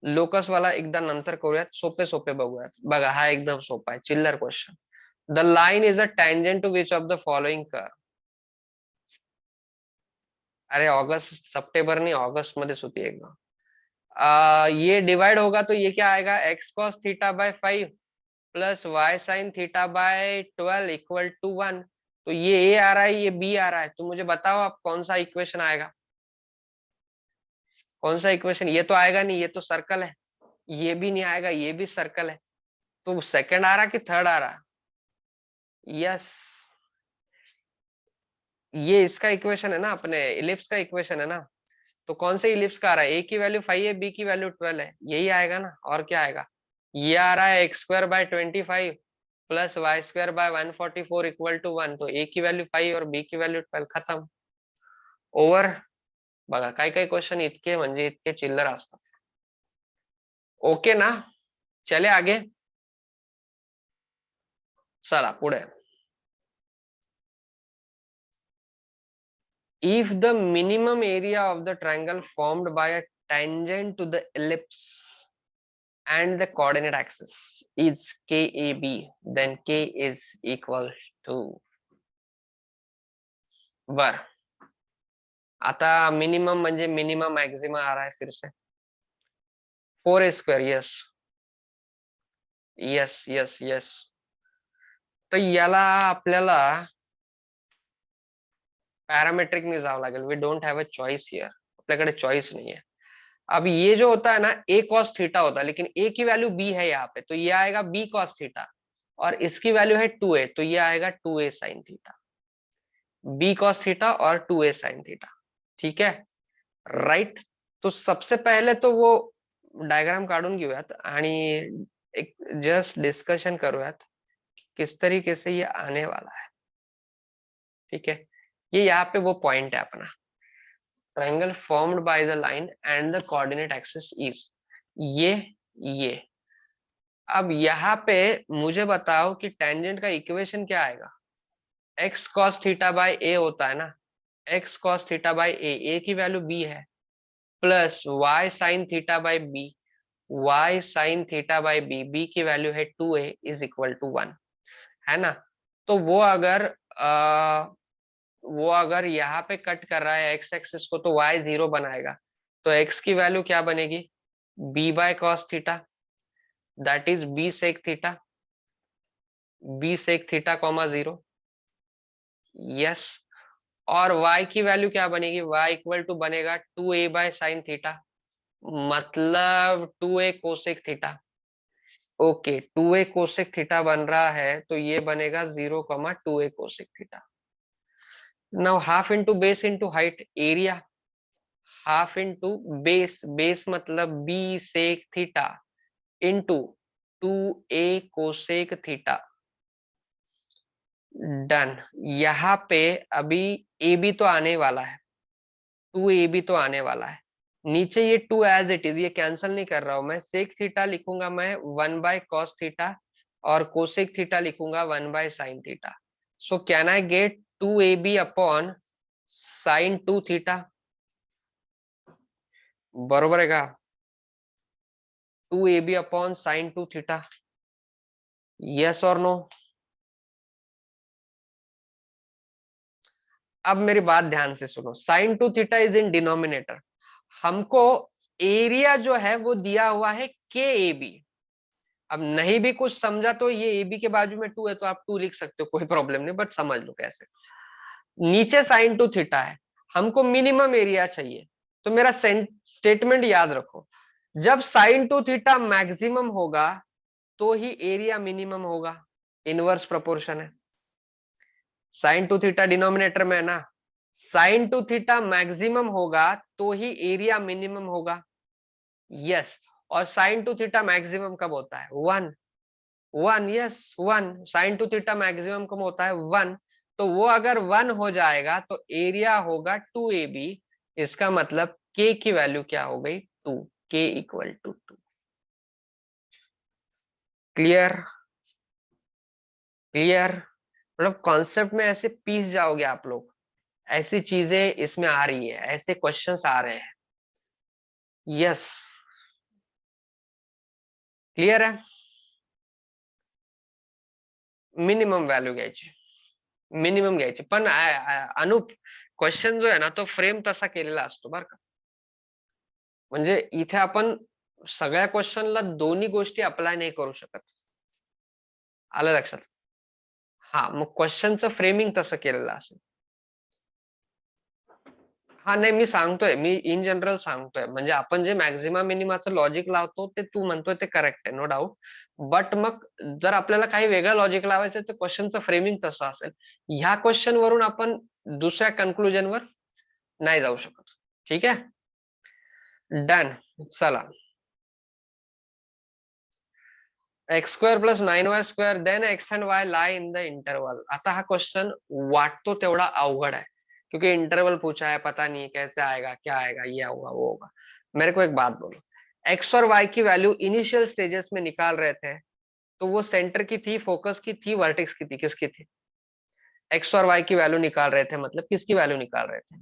लोकस वाला एकदा नंतर करूयात, सोपे सोपे बघूयात. बघा हा एकदम सोपा आहे, चिल्लर question. The line is a tangent to which of the following curve. अरे अगस्त सितंबर नहीं, अगस्त मध्ये होती एकदम. ये डिवाइड होगा तो ये क्या आएगा, X cos theta by 5 plus Y sine theta by 12 equal to 1. तो ये ए आ रहा है, ये बी आ रहा है. तो मुझे बताओ आप कौन सा इक्वेशन आएगा, कौन सा इक्वेशन. ये तो आएगा नहीं, ये तो सर्कल है. ये भी नहीं आएगा, ये भी सर्कल है. तो सेकंड आ रहा कि थर्ड आ रहा. यस, ये इसका इक्वेशन है ना, अपने इलिप्स का इक्वेशन है ना. तो कौन से इलिप्स का आ रहा है, ए की वैल्यू 5 है, बी की वैल्यू 12 है. यही आएगा ना, और क्या आएगा. ये आ रहा है x² by 25 plus y² by 144 equal to 1. तो ए की वैल्यू 5 और बी की वैल्यू 12. खत्म, ओव्हर. बघा काही काही क्वेश्चन इतके म्हणजे इतके चिल्लर असतात. ओके ना, चले आगे. चला पुढे. If the minimum area of the triangle formed by a tangent to the ellipse and the coordinate axis is KAB, then K is equal to. बर, आता मिनिमम म्हणजे मिनिमम मॅक्सिमम आ रहा है फिर से. 4a². Yes yes yes yes. तर याला आपल्याला पैरामेट्रिक में जावं लागेल. We don't have a choice here, आपल्याकडे चॉइस नहीं है. अब ये जो होता है ना, a cos थीटा होता है, लेकिन a की वैल्यू b है यहाँ पे, तो ये आएगा b cos थीटा. और इसकी वैल्यू है 2a, तो ये आएगा 2a sin theta. b cos theta और 2a sin थीटा. ठीक है, राइट. तो सबसे पहले तो वो डायग्राम काढून घेऊयात आणि एक जस्ट डिस्कशन करूयात किस तरीके से ये आने वाला है. ठीक है, ये यहाँ पे वो पॉइंट है अपना. Triangle formed by the line and the coordinate axis is ये. अब यहाँ पे मुझे बताओ कि टेंजेंट का इक्वेशन क्या आएगा. x cos theta by a होता है ना, x cos theta by a की वैल्यू b है, plus y sin theta by b, y sin theta by b की वैल्यू है 2a इज इक्वल टू 1, है ना. तो वो अगर वो अगर यहाँ पे कट कर रहा है एक्स एक्सिस को तो y 0 बनाएगा, तो x की वैल्यू क्या बनेगी, b by cos theta, that is b sec theta, b sec theta comma 0। Yes. और y की वैल्यू क्या बनेगी, y इक्वल टू बनेगा 2a बाय साइन थीटा, मतलब 2a cosec theta. Okay, 2a cosec theta बन रहा है तो ये बनेगा 0,2a cosec theta. Now half into base into height, area half into base, base मतलब b sec theta into 2a cosec theta. Done. यहाँ पे अभी ए बी तो आने वाला है, 2ab तो आने वाला है, नीचे ये 2 एज इट इज, ये कैंसिल नहीं कर रहा हूं मैं, सेक थीटा लिखूंगा मैं 1 बाय कॉस थीटा और कोसेक थीटा लिखूंगा 1 by sine theta. So can I get 2ab upon sine 2 theta, बरोबर है का, 2ab upon sine 2 theta, yes और नो। अब मेरी बात ध्यान से सुनो, sine 2 theta is in denominator, हमको एरिया जो है वो दिया हुआ है के ए बी। अब नहीं भी कुछ समझा तो ये ए बी के बाजू में 2 है तो आप 2 लिख सकते हो, कोई प्रॉब्लम नहीं, बट समझ लो कैसे। नीचे साइन 2 थीटा है, हमको मिनिमम एरिया चाहिए, तो मेरा स्टेटमेंट याद रखो, जब साइन 2 थीटा मैक्सिमम होगा तो ही एरिया मिनिमम होगा, इनवर्स प्रोपोर्शन है। साइन 2 थीटा डिनोमिनेटर में है ना, साइन 2 थीटा मैक्सिमम होगा तो ही एरिया मिनिमम होगा। यस। और साइन 2 थीटा मैक्सिमम कब होता है, 1, 1, यस 1, साइन 2 थीटा मैक्सिमम कब होता है 1, तो वो अगर 1 हो जाएगा तो एरिया होगा 2ab, इसका मतलब k की वैल्यू क्या हो गई 2, k equal to 2। Clear, clear, मतलब कॉन्सेप्ट में ऐसे पीस जाओगे आप लोग, ऐसी चीजें इसमें आ रही है, ऐसे क्वेश्चंस आ रहे हैं। यस, क्लियर है। मिनिमम व्हॅल्यू घ्यायची, मिनिमम घ्यायची, पण अनुप क्वेश्चन जो आहे ना तो फ्रेम तसा केलेला असतो बरं का, म्हणजे इथे आपण सगळ्या क्वेश्चनला दोन्ही गोष्टी अप्लाय नाही करू शकत, आलं लक्षात। हा, मग क्वेश्चनचं फ्रेमिंग तसं केलेलं असेल। हा नाही, मी सांगतोय, मी इन जनरल सांगतोय, म्हणजे आपण जे मॅक्झिमम मिनिमाचं लॉजिक लावतो ते तू म्हणतोय ते करेक्ट आहे, नो डाऊट, बट मग जर आपल्याला काही वेगळं लॉजिक लावायचं तर क्वेश्चनचं फ्रेमिंग तसं असेल, ह्या क्वेश्चन वरून आपण दुसऱ्या कन्क्लुजनवर नाही जाऊ शकत, ठीक आहे। डन, चला, x square plus 9y square then x and y lie in the interval. आता हा क्वेश्चन वाटतो तेवढा अवघड है, क्योंकि इंटरवल पूछा है, पता नहीं कैसे आएगा, क्या आएगा, ये होगा वो होगा। मेरे को एक बात बोलो, एक्स और वाई की वैल्यू इनिशियल स्टेजेस में निकाल रहे थे, तो वो सेंटर की थी, फोकस की थी, वर्टेक्स की थी, किसकी थी? एक्स और वाई की वैल्यू निकाल रहे थे मतलब किसकी वैल्यू निकाल रहे थे?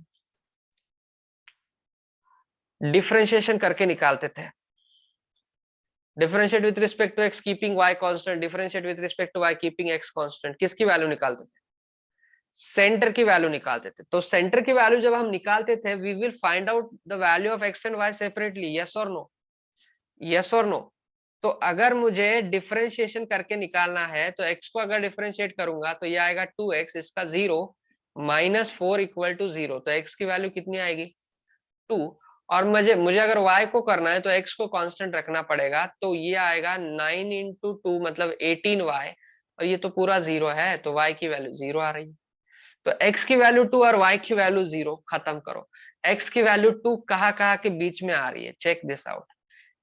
डिफरेंशिएशन करके निकालते थे, differentiate with respect to x keeping y constant, differentiate with respect to y keeping x constant, किसकी वैल्यू निकालते थे? सेंटर की वैल्यू निकालते थे। तो सेंटर की वैल्यू जब हम निकालते थे, we will find out the value of x and y separately, yes और नो, यस और नो। तो अगर मुझे डिफरेंशिएशन करके निकालना है तो x को अगर डिफरेंशिएट करूंगा तो ये आएगा 2x, इसका 0 -4 इक्वल टू 0, तो x की वैल्यू कितनी आएगी 2। और मुझे मुझे अगर y को करना है तो x को कांस्टेंट रखना पड़ेगा, तो ये आएगा 9 इंटू 2 मतलब 18y, और ये तो पूरा 0 है तो y की वैल्यू 0 आ रही है। तो x की वैल्यू 2 और y की वैल्यू 0, खत्म करो। x की वैल्यू 2 कहाँ कहाँ के बीच में आ रही है, चेक दिस आउट।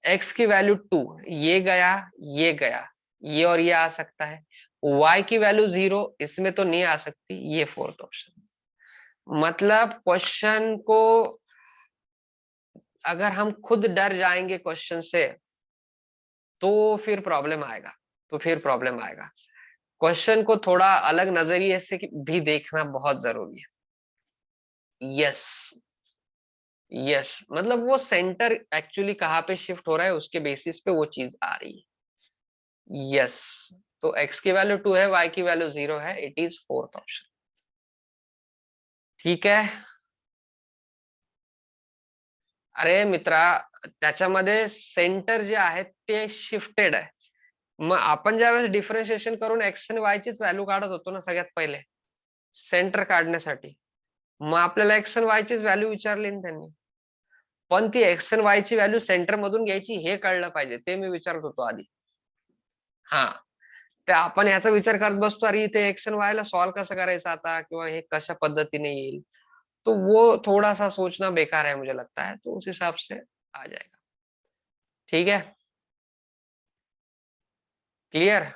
x की वैल्यू 2, ये गया, ये गया, ये और ये आ सकता है। y की वैल्यू 0, इसमें तो नहीं आ सकती, ये फोर्थ ऑप्शन। मतलब क्वेश्चन को अगर हम खुद डर जाएंगे क्वेश्चन से तो फिर प्रॉब्लम आएगा, तो फिर प्रॉब्लम आएगा। क्वेश्चन को थोड़ा अलग नजरिए से भी देखना बहुत जरूरी है। यस, यस, मतलब वो सेंटर एक्चुअली कहाँ पे शिफ्ट हो रहा है उसके बेसिस पे वो चीज आ रही है। यस, तो x की वैल्यू 2 है, y की वैल्यू 0 है, इट इज फोर्थ ऑप्शन। ठीक आहे. अरे मित्रा, त्याच्यामध्ये सेंटर जे आहेत ते शिफ्टेड आहे. मग आपण ज्यावेळेस डिफरन्शिएशन करून एक्स आणि वाय चीच व्हॅल्यू काढत होतो ना सगळ्यात पहिले सेंटर काढण्यासाठी, मग आपल्याला एक्स आणि वाय चीच व्हॅल्यू विचारली ना त्यांनी. पण ती एक्स आणि वाय ची व्हॅल्यू सेंटर मधून घ्यायची हे कळलं पाहिजे, ते मी विचारत होतो आधी. हा, ते आपण याचा विचार करत बसतो, अरे इथे एक्स आणि वाय ला सॉल्व्ह कसं करायचं आता, किंवा हे कशा पद्धतीने येईल, तो वो थोड़ा सा सोचना बेकार है मुझे लगता है, तो उस हिसाब से आ जाएगा. ठीक है, क्लियर.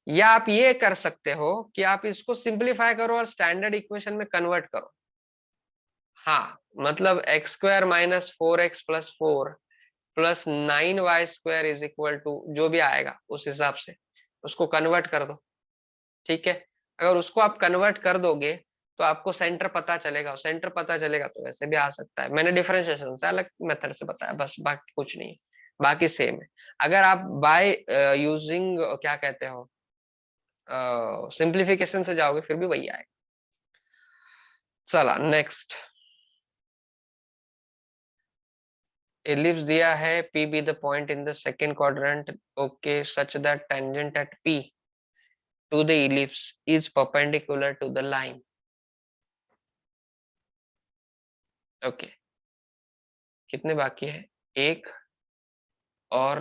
या आप ये कर सकते हो कि आप इसको सिंप्लीफाई करो और स्टैंडर्ड इक्वेशन में कन्वर्ट करो. हाँ, मतलब x square minus 4x plus 4 plus 9y² is equal to जो भी आएगा उस हिसाब से उसको कन्वर्ट कर दो. ठीक है, अगर उसको आप कन्वर्ट कर दोगे तो आपको सेंटर पता चलेगा, सेंटर पता चलेगा तो वैसे भी आ सकता है. मैंने डिफरेंशिएशन से अलग मेथड से बताया बस, बाकी कुछ नहीं, बाकी सेम है. अगर आप बाय यूजिंग क्या कहते हो सिंप्लीफिकेशन से जाओगे फिर भी वही आएगा. चला नेक्स्ट. एलिप्स दिया है P be the point in the second quadrant, okay, such that tangent at P to the ellipse is perpendicular to the line. Okay, कितने बाकी है, एक और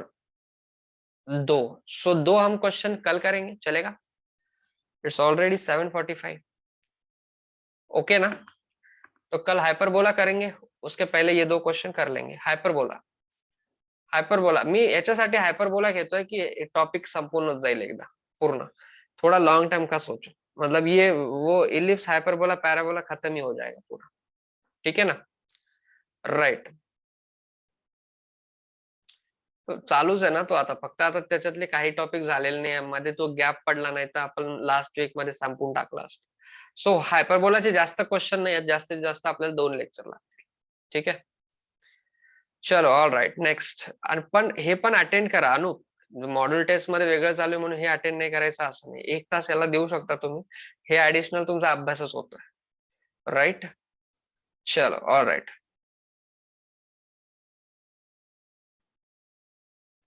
दो. सो दो हम क्वेश्चन कल करेंगे, चलेगा. It's already 7:45. ओके ना. तो कल हायपरबोला करेंगे, उसके पहले ये दो क्वेश्चन कर लेंगे. हायपरबोला, हायपरबोला मी याच्यासाठी हायपरबोला घेतोय की टॉपिक संपूर्ण जाईल एकदा पूर्ण. थोड़ा लॉन्ग टर्म का सोचो, मतलब ये वो इलिप्स हायपरबोला पैराबोला खत्म ही हो जाएगा पूरा. ठीक है ना. राइट. तो चालूच आहे ना तो आता, फक्त आता त्याच्यातले काही टॉपिक झालेले नाही, मध्ये तो गॅप पडला नाही तर आपण लास्ट वीक मध्ये संपून टाकला असतो. सो हायपरबोलाचे जास्त क्वेश्चन नाही आहेत, जास्तीत जास्त आपल्याला 2 लेक्चर लागतील. ठीक आहे, चलो ऑल राईट नेक्स्ट. पण हे पण अटेंड करा अनु, मॉड्यूल टेस्ट मध्ये वेगळं चालू आहे म्हणून हे अटेंड नाही करायचं असं नाही. 1 तास याला देऊ शकता तुम्ही, हे ऍडिशनल तुमचा अभ्यासच होतोय. राईट, चलो ऑल राईट.